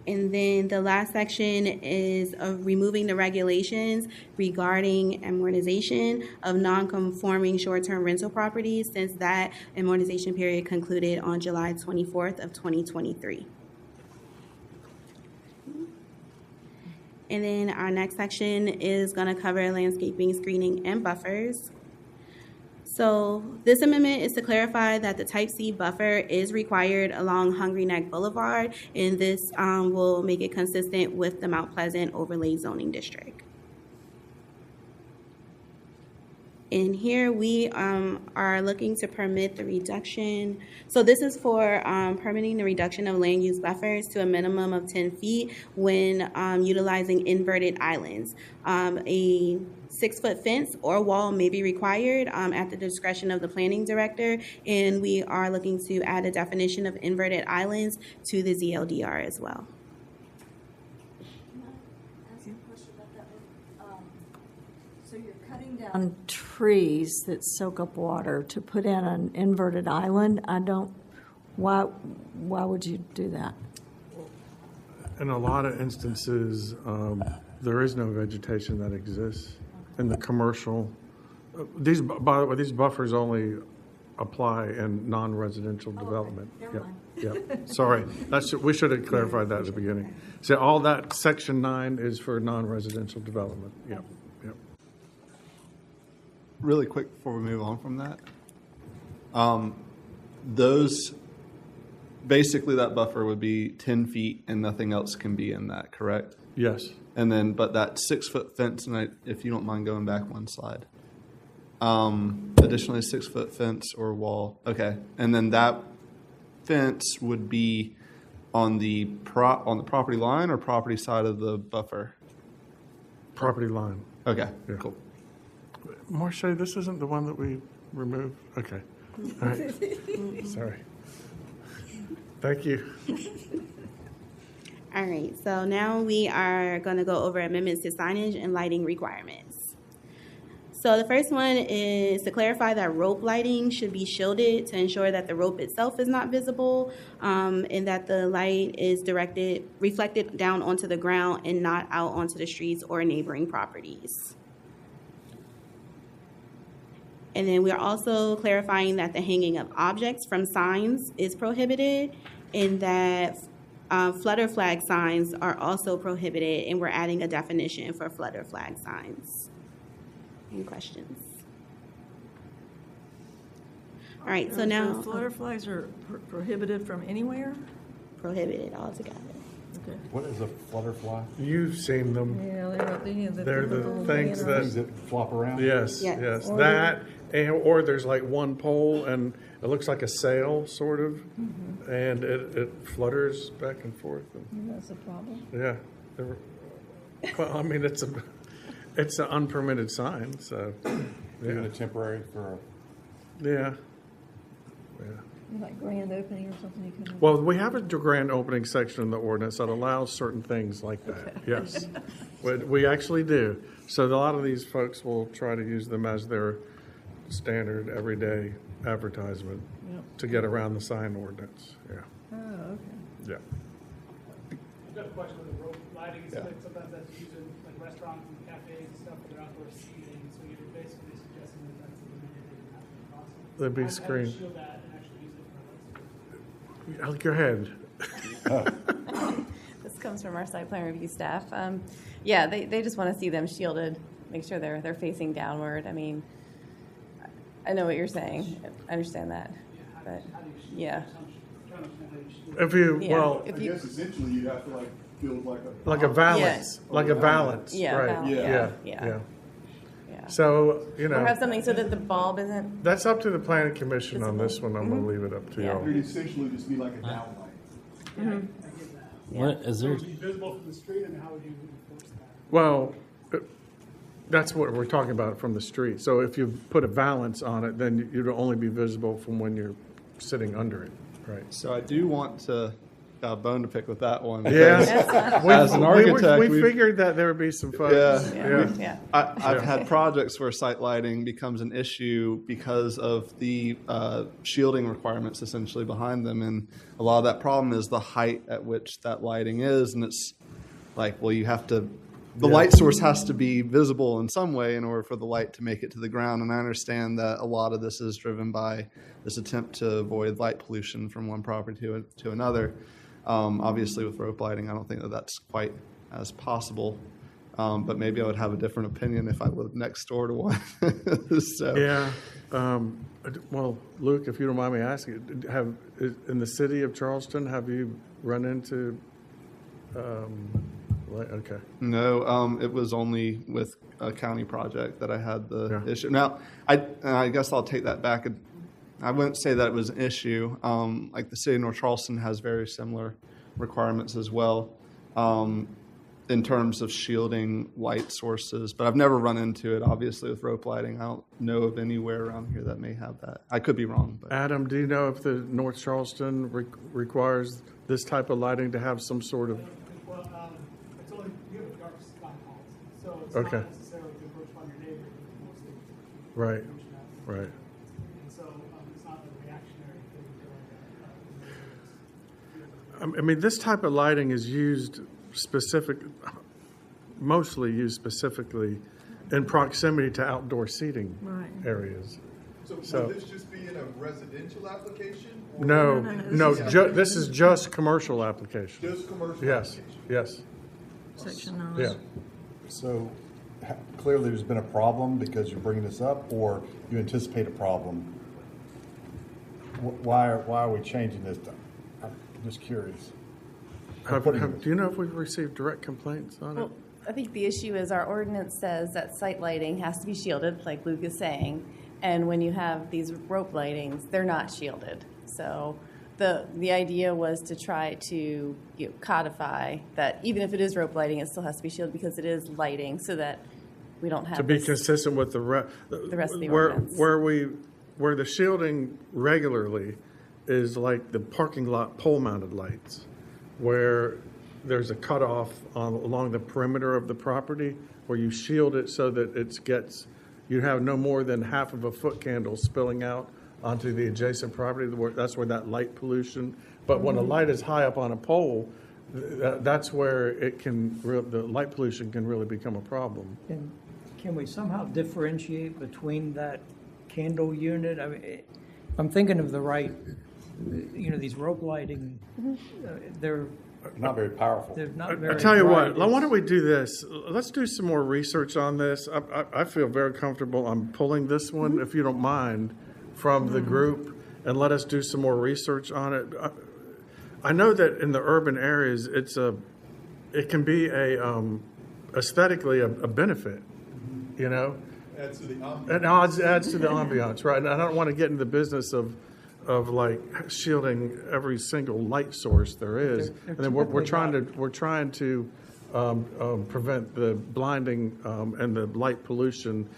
And then the last section is of removing the regulations regarding amortization of non-conforming short-term rental properties, since that amortization period concluded on July 24th of 2023. And then our next section is going to cover landscaping, screening, and buffers. So this amendment is to clarify that the Type C buffer is required along Hungry Neck Boulevard, and this will make it consistent with the Mount Pleasant Overlay Zoning District. And here we are looking to permit the reduction. So this is for permitting the reduction of land use buffers to a minimum of 10 feet when utilizing inverted islands. A 6-foot fence or wall may be required at the discretion of the planning director, and we are looking to add a definition of inverted islands to the ZLDR as well. So you're cutting down trees that soak up water to put in an inverted island. Why would you do that? In a lot of instances, there is no vegetation that exists in the commercial. By the way, these buffers only apply in non-residential development. Never mind. Yep. Sorry, we should have clarified that at the beginning. So all that section 9 is for non-residential development. Yep. Yep. Really quick before we move on from that, those basically that buffer would be 10 feet and nothing else can be in that, correct? Yes. And then, but that 6-foot fence, and if you don't mind going back one slide, additionally 6-foot fence or wall. Okay, and then that fence would be on the property line or property side of the buffer. Property line. Okay. Yeah. Cool. Marche, this isn't the one that we removed? Okay. All right. Sorry. Thank you. All right, so now we are going to go over amendments to signage and lighting requirements. So the first one is to clarify that rope lighting should be shielded to ensure that the rope itself is not visible, and that the light is reflected down onto the ground and not out onto the streets or neighboring properties. And then we're also clarifying that the hanging of objects from signs is prohibited, and that flutter flag signs are also prohibited, and we're adding a definition for flutter flag signs. Any questions? All right, so now flutter flags are prohibited from anywhere? Prohibited altogether. Okay. What is a flutter fly? You've seen them. Yeah, They're the things that flop around. Yes, Yes. yes. Or That, or there's like one pole and it looks like a sail, sort of, and it flutters back and forth. And, That's a problem. yeah. Well, I mean, it's an unpermitted sign, so. Even a temporary for Yeah. Yeah. Like grand opening or something you can. Well, we have a grand opening section in the ordinance that allows certain things like that. Yes, we actually do. So a lot of these folks will try to use them as their standard everyday advertisement to get around the sign ordinance. Yeah. Oh, okay. Yeah. I've got a question with the rope lighting. It's like sometimes that's used in like restaurants and cafes and stuff for their outdoor seating. So you're basically suggesting that that's eliminated and that's possible. They'd be How do you screened. shield that and actually use it for Go ahead. This comes from our site plan review staff. Yeah, they just want to see them shielded, make sure they're facing downward. I mean, I know what you're saying. I understand that. But, yeah. If you, Yeah, well, if I guess essentially you'd have to like build like a valance, Yeah. like a valance, Yeah, right? valance. Yeah, Yeah. yeah. So, Or have something so that the bulb isn't. that's up to the planning commission on this one. I'm going to leave it up to Yeah. y'all. It'd essentially just be like a downlight. What is there? Would it be visible from the street, and how would you enforce that? Well, that's what we're talking about from the street. So if you put a valance on it, then you'd only be visible from when you're sitting under it, right? So I do want to got a bone to pick with that one. Yes. As an architect, we figured that there would be some folks. I've had projects where site lighting becomes an issue because of the shielding requirements essentially behind them, and a lot of that problem is the height at which that lighting is, and it's like, well, you have to. The light source has to be visible in some way in order for the light to make it to the ground. And I understand that a lot of this is driven by this attempt to avoid light pollution from one property to another. Obviously, with rope lighting, I don't think that that's quite as possible. But maybe I would have a different opinion if I lived next door to one. So. Yeah. Well, Luke, if you don't mind me asking, in the city of Charleston, have you run into... Okay. No, it was only with a county project that I had the issue. Now, I guess I'll take that back. I wouldn't say that it was an issue. Like the city of North Charleston has very similar requirements as well in terms of shielding light sources, but I've never run into it, obviously, with rope lighting. I don't know of anywhere around here that may have that. I could be wrong. But. Adam, do you know if the North Charleston requires this type of lighting to have some sort of... So it's not necessarily to encroach upon your neighbor, but mostly right. And so it's not a reactionary thing. I mean, this type of lighting is mostly used specifically in proximity to outdoor seating areas. So would this just be in a residential application? No. This is just commercial application. Just commercial application? Yes. Section 9. Yeah. So clearly there's been a problem because you're bringing this up, or you anticipate a problem. Why are we changing this? I'm just curious. Do you know if we've received direct complaints on it? I think the issue is our ordinance says that site lighting has to be shielded, like Luke is saying, and when you have these rope lightings, they're not shielded. So the idea was to try to codify that even if it is rope lighting, it still has to be shielded because it is lighting, so that we don't have to be consistent with the rest of the ordinance. Where the shielding regularly is like the parking lot pole-mounted lights, where there's a cutoff along the perimeter of the property where you shield it so that you have no more than half of a foot candle spilling out onto the adjacent property. That's where that light pollution. But when a light is high up on a pole, that's where the light pollution can really become a problem. Can we somehow differentiate between that candle unit? I mean, if I'm thinking of the right, these rope lighting, they're not very powerful. They're not very. I tell you what, why don't we do this? Let's do some more research on this. I feel very comfortable. I'm pulling this one, if you don't mind, from the group, and let us do some more research on it. I know that in the urban areas, it can be aesthetically a benefit, Adds to the ambiance. It adds to the ambiance, right? And I don't want to get into the business of like shielding every single light source there is, and then we're trying to prevent the blinding and the light pollution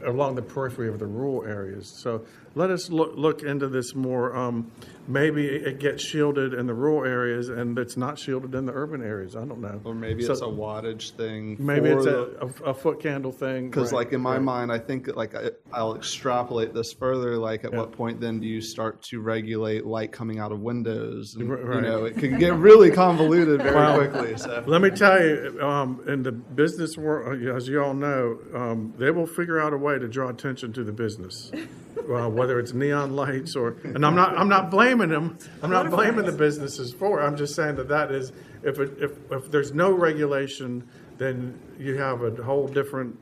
along the periphery of the rural areas. So let us look into this more. Maybe it gets shielded in the rural areas and it's not shielded in the urban areas. I don't know. Or maybe it's a wattage thing. Maybe it's a foot candle thing. Because like in my mind, I think that, I'll extrapolate this further. Like at what point then do you start to regulate light coming out of windows? And, it can get really convoluted very quickly. So. Let me tell you, in the business world, as you all know, they will figure out a way to draw attention to the business. Whether it's neon lights and I'm not blaming them. I'm not blaming the businesses for it. I'm just saying that is if there's no regulation, then you have a whole different.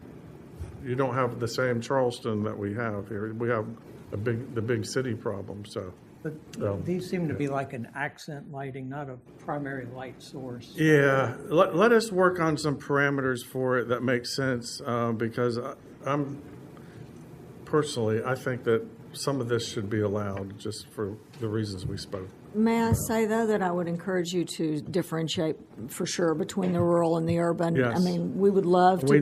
You don't have the same Charleston that we have here. We have the big city problem. So, but these seem to be like an accent lighting, not a primary light source. Yeah, let us work on some parameters for it that make sense because I'm. Personally, I think that some of this should be allowed just for the reasons we spoke. May I say, though, that I would encourage you to differentiate for sure between the rural and the urban. Yes. I mean, we would love to.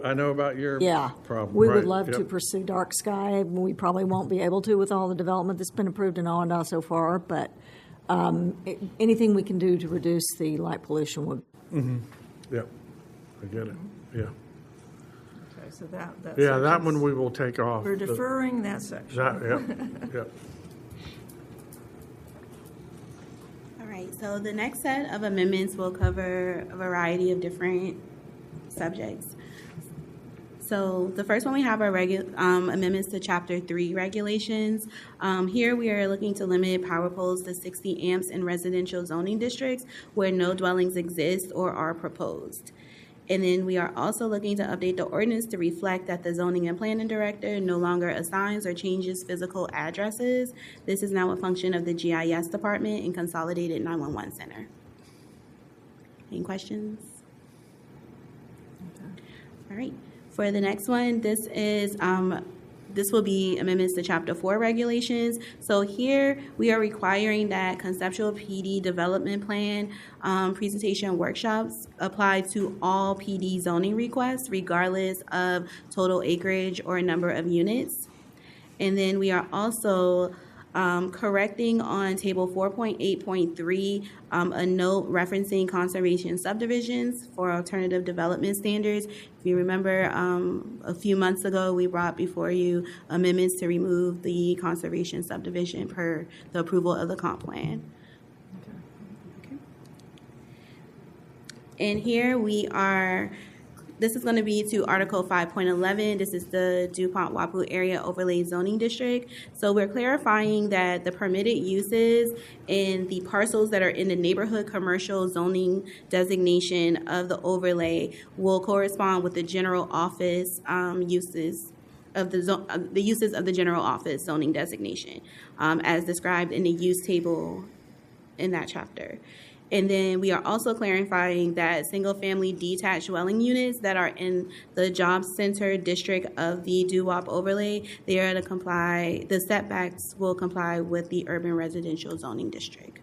I know about your problem. We would love to pursue dark sky. We probably won't be able to with all the development that's been approved in Allendale so far, but anything we can do to reduce the light pollution would. Yeah, I get it, yeah. Okay, so that Yeah, that section's- one we will take off. We're deferring that section. Yeah. All right, so the next set of amendments will cover a variety of different subjects. So the first one we have are amendments to Chapter 3 regulations. Here we are looking to limit power poles to 60 amps in residential zoning districts where no dwellings exist or are proposed. And then we are also looking to update the ordinance to reflect that the zoning and planning director no longer assigns or changes physical addresses. This is now a function of the GIS department and Consolidated 911 Center. Any questions? All right. For the next one, this will be amendments to Chapter 4 regulations. So here we are requiring that conceptual PD development plan presentation workshops apply to all PD zoning requests, regardless of total acreage or number of units. And then we are also correcting on table 4.8.3 a note referencing conservation subdivisions for alternative development standards. If you remember, a few months ago, we brought before you amendments to remove the conservation subdivision per the approval of the comp plan. Okay. And here we are. This is going to be to Article 5.11. This is the DuPont-Wapu Area Overlay Zoning District. So we're clarifying that the permitted uses in the parcels that are in the neighborhood commercial zoning designation of the overlay will correspond with the general office uses of the uses of the general office zoning designation, as described in the use table in that chapter. And then we are also clarifying that single-family detached dwelling units that are in the job center district of the DUWAP overlay, they are to comply, the setbacks will comply with the urban residential zoning district.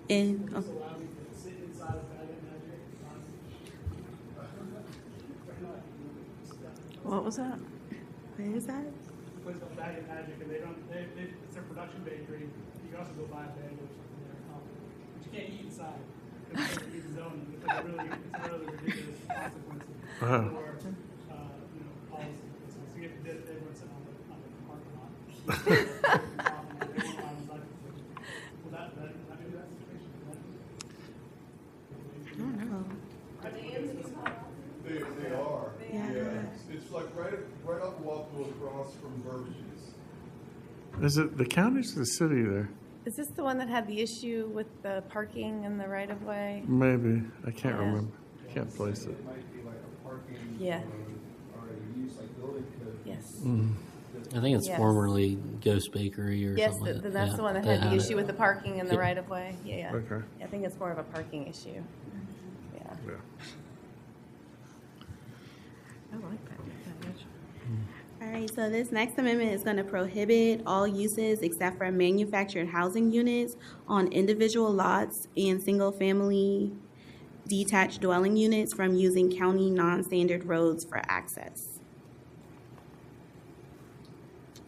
And, Just allow me to sit inside of that What was that? Where is that? Place called Bag and Magic, and it's their production bakery. You can also go buy a bag or something there, but you can't eat inside because it's zoning. It's a really ridiculous consequence for policy. So you get to dip everyone sitting on the parking lot. Will that be that situation? I don't know. Are they in the They are. Yeah. It's like right off Wapu across from Burgess. Is it the county's or the city there? Is this the one that had the issue with the parking and the right of way? Maybe. I can't Yeah. remember. Can't place it. It might be like a parking Yeah. or a use like building code. Yes. I think it's Yes. formerly Ghost Bakery or Yes, something. that's Yeah, the one that they had the it. issue with the parking and the Yeah. right of way. Yeah. Okay. I think it's more of a parking issue. Yeah. Yeah. I like that. All right, so this next amendment is going to prohibit all uses except for manufactured housing units on individual lots and single-family detached dwelling units from using county non-standard roads for access.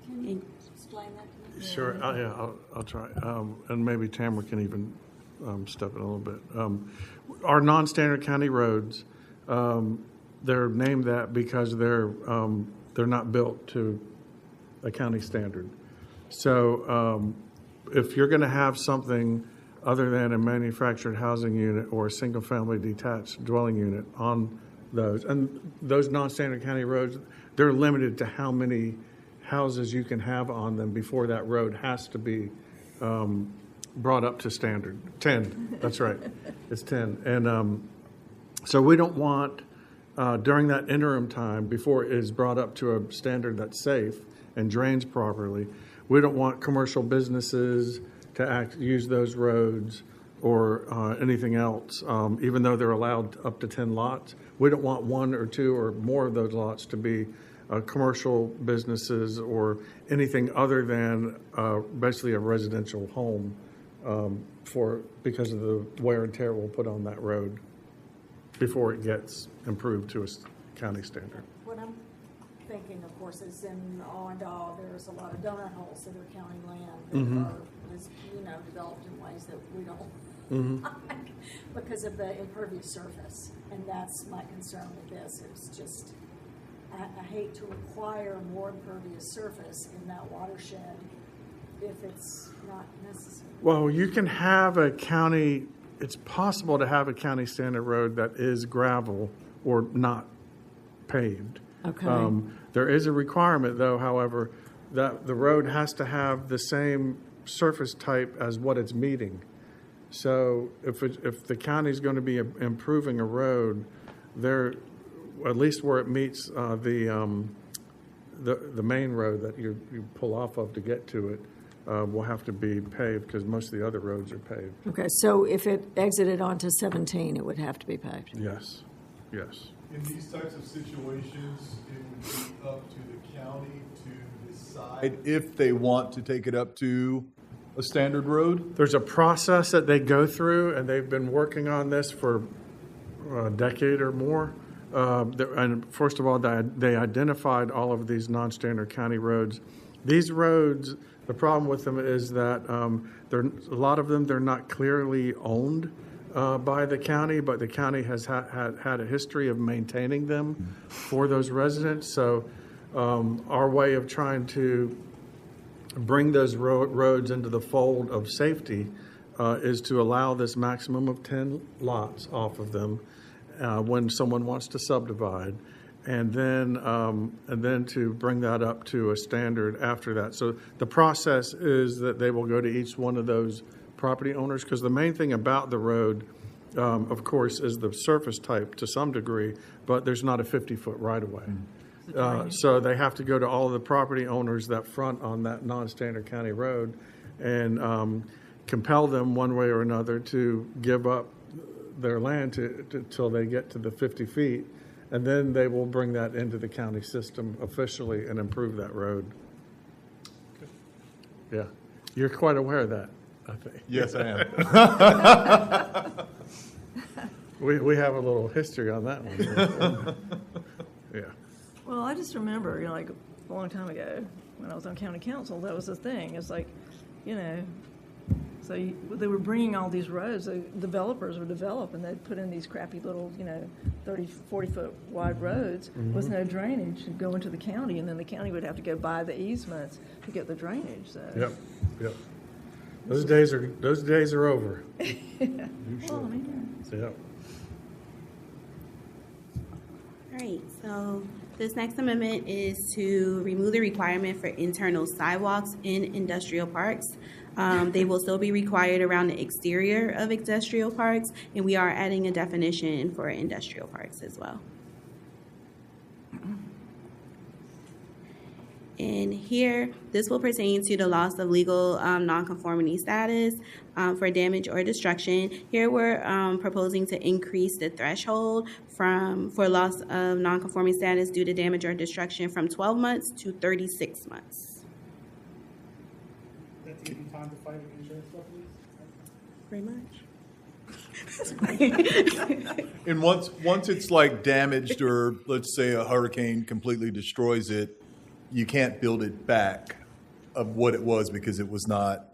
Can you explain that to me? Sure. I'll try. And maybe Tamara can even step in a little bit. Our non-standard county roads, they're named that because they're not built to a county standard. So if you're going to have something other than a manufactured housing unit or a single-family detached dwelling unit on those, and those non-standard county roads, they're limited to how many houses you can have on them before that road has to be brought up to standard. 10, that's right. It's 10. And so we don't want, during that interim time, before it is brought up to a standard that's safe and drains properly, we don't want commercial businesses to use those roads or anything else, even though they're allowed up to 10 lots. We don't want one or two or more of those lots to be commercial businesses or anything other than basically a residential home because of the wear and tear we'll put on that road before it gets improved to a county standard. thinking, of course, is in all, there's a lot of donut holes that are county land Mhm. that are, as you know, developed in ways that we don't Mhm. like because of the impervious surface. And that's my concern with this. It's just, I hate to require more impervious surface in that watershed if it's not necessary. Well, you can have a county, it's possible to have a county standard road that is gravel or not paved. Okay. There is a requirement, though, however, that the road has to have the same surface type as what it's meeting. So if the county's going to be improving a road, there, at least where it meets the main road that you pull off of to get to it, will have to be paved because most of the other roads are paved. Okay, so if it exited onto 17, it would have to be paved? Yes, yes. In these types of situations, it would be up to the county to decide if they want to take it up to a standard road? There's a process that they go through, and they've been working on this for a decade or more. And first of all, they identified all of these non-standard county roads. These roads, the problem with them is that a lot of them, they're not clearly owned by the county, but the county has had a history of maintaining them for those residents. So our way of trying to bring those roads into the fold of safety is to allow this maximum of 10 lots off of them when someone wants to subdivide, and then to bring that up to a standard after that. So the process is that they will go to each one of those property owners, because the main thing about the road, of course, is the surface type to some degree, but there's not a 50-foot right-of-way. So they have to go to all of the property owners that front on that non-standard county road and compel them one way or another to give up their land till they get to the 50 feet. And then they will bring that into the county system officially and improve that road. Yeah. You're quite aware of that, I think. Yes, I am. We have a little history on that one. Yeah. Well, I just remember, like a long time ago when I was on county council, that was the thing. It's like, so they were bringing all these roads. The developers would develop, and they'd put in these crappy little, 30, 40-foot wide roads with no drainage and go into the county, and then the county would have to go buy the easements to get the drainage. So. Yep. Those days are over. Yeah. Well, I mean, Yep. All right, so this next amendment is to remove the requirement for internal sidewalks in industrial parks. They will still be required around the exterior of industrial parks, and we are adding a definition for industrial parks as well. And here, this will pertain to the loss of legal nonconformity status for damage or destruction. Here, we're proposing to increase the threshold for loss of nonconforming status due to damage or destruction from 12 months to 36 months. That's even time to fight an insurance Pretty much. And once it's like damaged, or let's say a hurricane completely destroys it, you can't build it back of what it was because it was not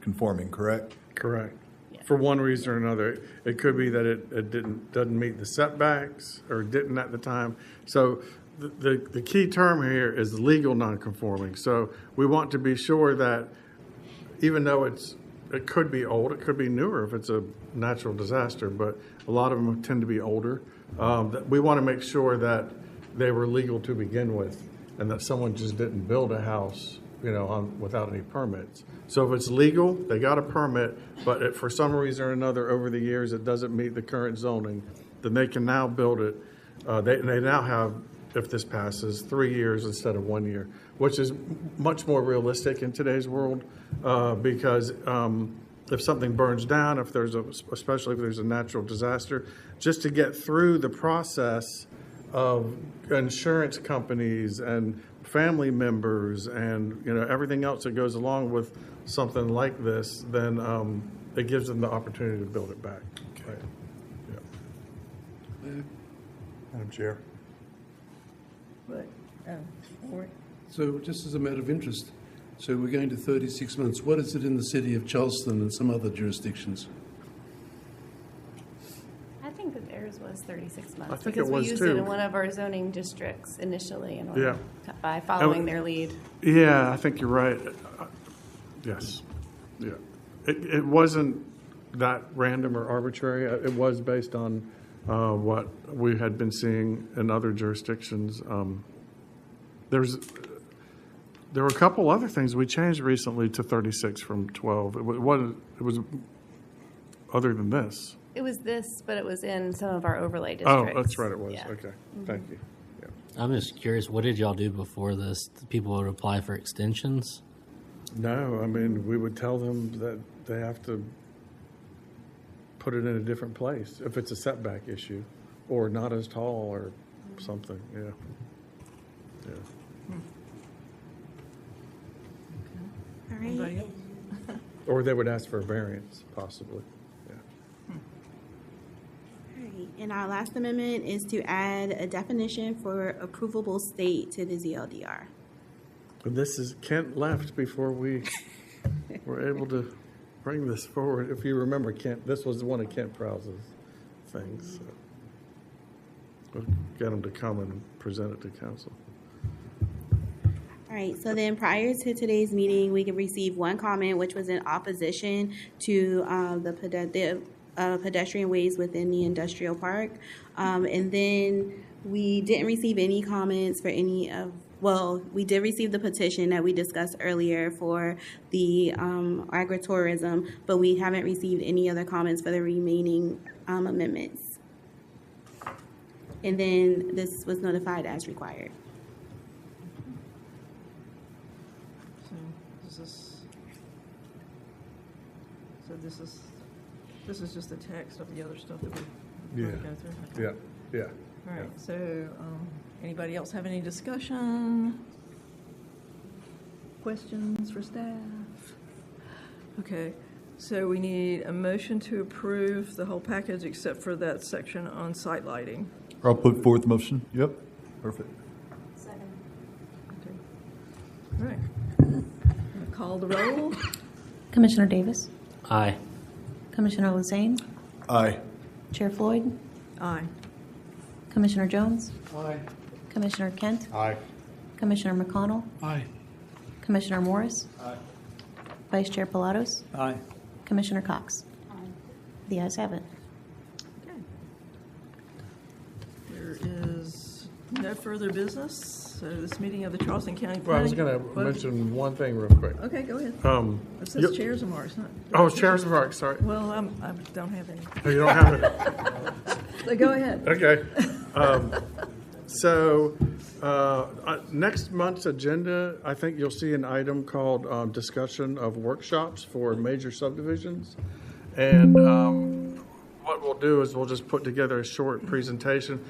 conforming, correct? Correct. Yeah. For one reason or another. It could be that it doesn't meet the setbacks or didn't at the time. So the key term here is legal nonconforming. So we want to be sure that even though it could be old, it could be newer if it's a natural disaster, but a lot of them tend to be older. That we want to make sure that they were legal to begin with, and that someone just didn't build a house, without any permits. So if it's legal, they got a permit, but if for some reason or another over the years it doesn't meet the current zoning, then they can now build it. They now have, if this passes, 3 years instead of 1 year, which is much more realistic in today's world, because if something burns down, especially if there's a natural disaster, just to get through the process of insurance companies and family members and everything else that goes along with something like this, then it gives them the opportunity to build it back. Okay. Right. Yeah. Madam Chair. But So just as a matter of interest, so we're going to 36 months. What is it in the city of Charleston and some other jurisdictions? I think that theirs was 36 months. I think because it was we used too. it in one of our zoning districts initially in order Yeah. by following their lead. Yeah, I think you're right. Yes. Yeah. It wasn't that random or arbitrary. It was based on what we had been seeing in other jurisdictions. There were a couple other things we changed recently to 36 from 12. It was other than this. It was this, but it was in some of our overlay districts. Oh, that's right, it was. Yeah. Okay, thank you. Yeah. I'm just curious, what did y'all do before this? People would apply for extensions? No, I mean, we would tell them that they have to put it in a different place if it's a setback issue or not as tall or something, yeah. Yeah. All right. Anybody else? Or they would ask for a variance, possibly. All right. And our last amendment is to add a definition for approvable state to the ZLDR. And this is, Kent left before we were able to bring this forward. If you remember, Kent, this was one of Kent Prowse's things. So we'll get him to come and present it to council. All right, so then prior to today's meeting, we could receive one comment, which was in opposition to the pedestrian ways within the industrial park. And then we didn't receive any comments for any of, well, we did receive the petition that we discussed earlier for the agritourism, but we haven't received any other comments for the remaining amendments. And then this was notified as required. So this is just the text of the other stuff that we Yeah. go through? Okay. Yeah. All right, so anybody else have any discussion? Questions for staff? Okay, so we need a motion to approve the whole package except for that section on site lighting. I'll put forth motion. Yep, perfect. Second. Okay. All right. I'm gonna call the roll. Commissioner Davis? Aye. Commissioner Lezane? Aye. Chair Floyd? Aye. Commissioner Jones? Aye. Commissioner Kent? Aye. Commissioner McConnell? Aye. Commissioner Morris? Aye. Vice Chair Pilatos? Aye. Commissioner Cox? Aye. The ayes have it. Okay. There is no further business, so this meeting of the Charleston County Well, I was Planning. going to mention one thing real quick. Okay, go ahead. It says Yep. chairs and marks, not. Oh, it's chairs and marks, sorry. Well, I don't have any. Oh, you don't have it? So go ahead. Okay. So next month's agenda, I think you'll see an item called discussion of workshops for major subdivisions. And what we'll do is we'll just put together a short presentation.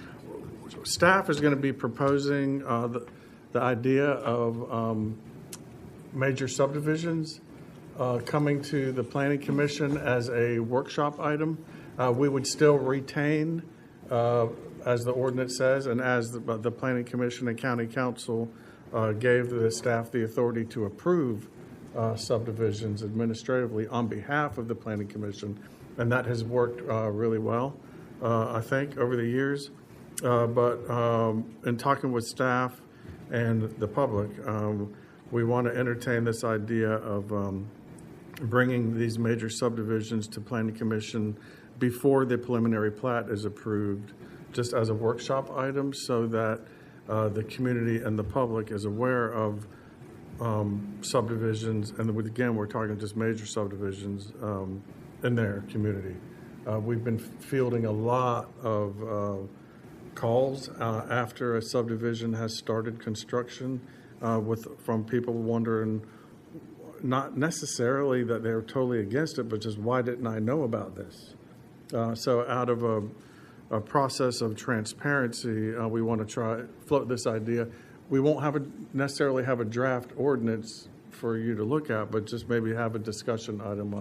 Staff is going to be proposing the idea of major subdivisions coming to the Planning Commission as a workshop item. We would still retain, as the ordinance says, and as the Planning Commission and County Council gave the staff the authority to approve subdivisions administratively on behalf of the Planning Commission, and that has worked really well, I think, over the years. But in talking with staff and the public, we want to entertain this idea of bringing these major subdivisions to Planning Commission before the preliminary plat is approved, just as a workshop item, so that the community and the public is aware of subdivisions. And again, we're talking just major subdivisions in their community. We've been fielding a lot of calls after a subdivision has started construction from people wondering, not necessarily that they're totally against it, but just why didn't I know about this? So out of a process of transparency, we want to float this idea. We won't necessarily have a draft ordinance for you to look at, but just maybe have a discussion item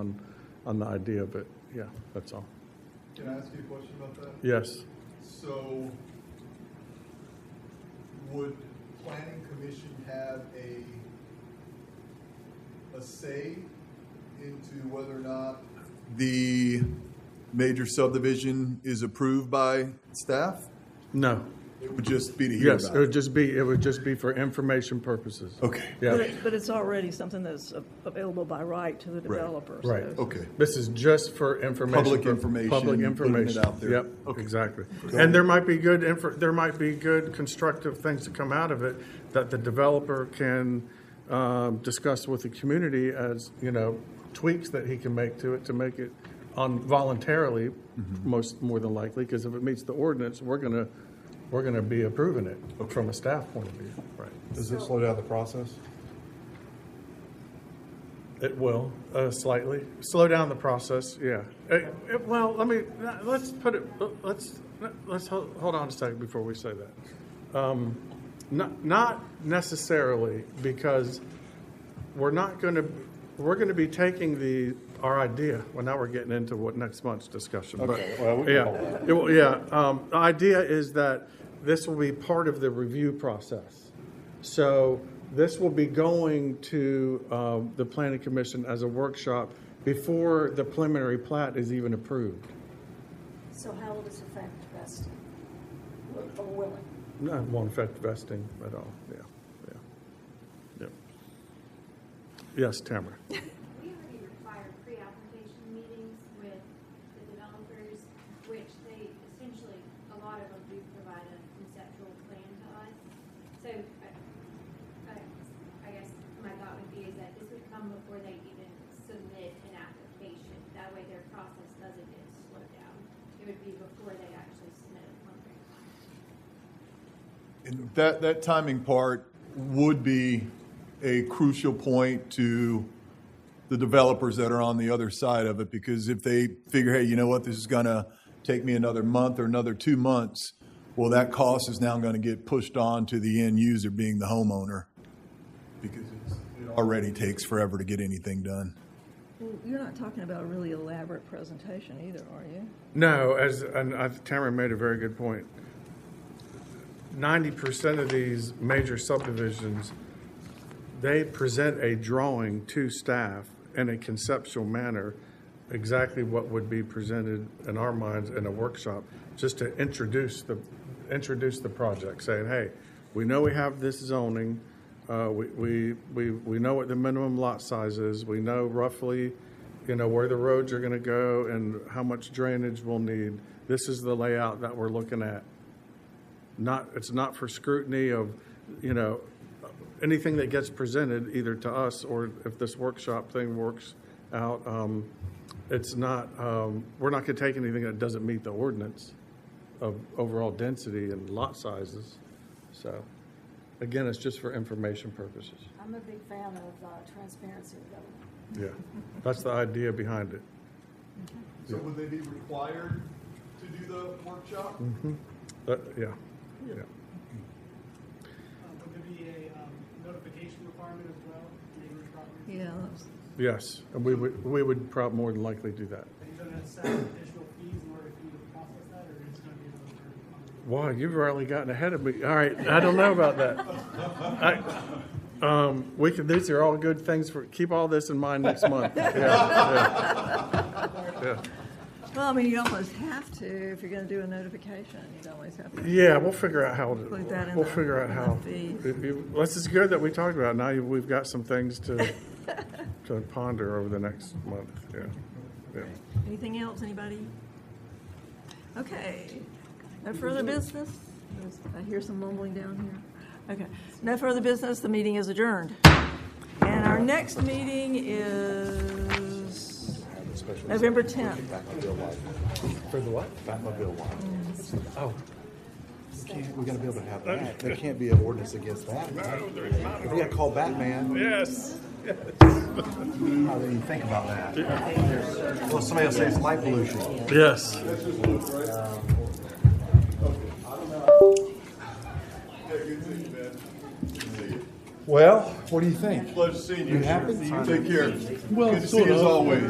on the idea of it. Yeah, that's all. Can I ask you a question about that? Yes. So would planning commission have a say into whether or not the major subdivision is approved by staff? No. It would just be to hear Yes, about it would just be for information purposes. Okay. Yeah. But it's already something that's available by right to the developer. Right. so- Okay. This is just for information. Public information, Public putting it information. out there. Yep, Okay. exactly. So- And there might be good constructive things to come out of it that the developer can discuss with the community as, tweaks that he can make to it to make it on voluntarily, more than likely, because if it meets the ordinance, we're gonna be approving it from a staff point of view. Right. Does it slow down the process? It will, slightly. Slow down the process, yeah. Well, let's hold on a second before we say that. Not necessarily, because we're going to be taking our idea, well, now we're getting into what next month's discussion. Okay, But, well, we can the idea is that this will be part of the review process. So this will be going to the Planning Commission as a workshop before the preliminary plat is even approved. So how will this affect vesting? Or will it? No, it won't affect vesting at all, yeah. Yes, Tamara. We already require pre-application meetings with the developers, which they essentially, a lot of them do provide a conceptual plan to us. So I guess my thought would be is that this would come before they even submit an application. That way their process doesn't get slowed down. It would be before they actually submit a preliminary plan. And that timing part would be a crucial point to the developers that are on the other side of it, because if they figure, hey, you know what, this is going to take me another month or another 2 months, well, that cost is now going to get pushed on to the end user, being the homeowner, because it already takes forever to get anything done. Well, you're not talking about a really elaborate presentation either, are you? No, Tamara made a very good point. 90% of these major subdivisions, they present a drawing to staff in a conceptual manner, exactly what would be presented in our minds in a workshop, just to introduce the project, saying, hey, we know we have this zoning, we know what the minimum lot size is, we know roughly, where the roads are going to go and how much drainage we'll need. This is the layout that we're looking at. It's not for scrutiny of, anything that gets presented either to us or if this workshop thing works out. It's not, we're not going to take anything that doesn't meet the ordinance of overall density and lot sizes. So, again, it's just for information purposes. I'm a big fan of transparency of government. Yeah, that's the idea behind it. So would they be required to do the workshop? Mm-hmm. Yeah. Would there be a notification requirement as well, neighbor's property? Yeah. Yes, and we would probably more than likely do that. Are you going to set additional fees in order for you to process that, or is it going to be another? Wow, you've really gotten ahead of me. All right, I don't know about that. These are all good things keep all this in mind next month. Yeah. Well, you almost have to if you're going to do a notification. You'd always have to. Yeah, we'll figure out how. Include that in We'll the- figure out in the how. fees. This is good that we talked about. Now we've got some things to ponder over the next month. Yeah. Anything else, anybody? Okay. No further business? I hear some mumbling down here. Okay. No further business. The meeting is adjourned. And our next meeting is November 10th. For the what? Batmobile one. Oh. We got to be able to have that. There can't be an ordinance against that. No, there's not. We got to call Batman. Yes. How do you think about that? Well, somebody will say it's light pollution. Yes. Well, what do you think? Pleasure seeing you. You happy? Take care. Well, Good to see sort you as of. always.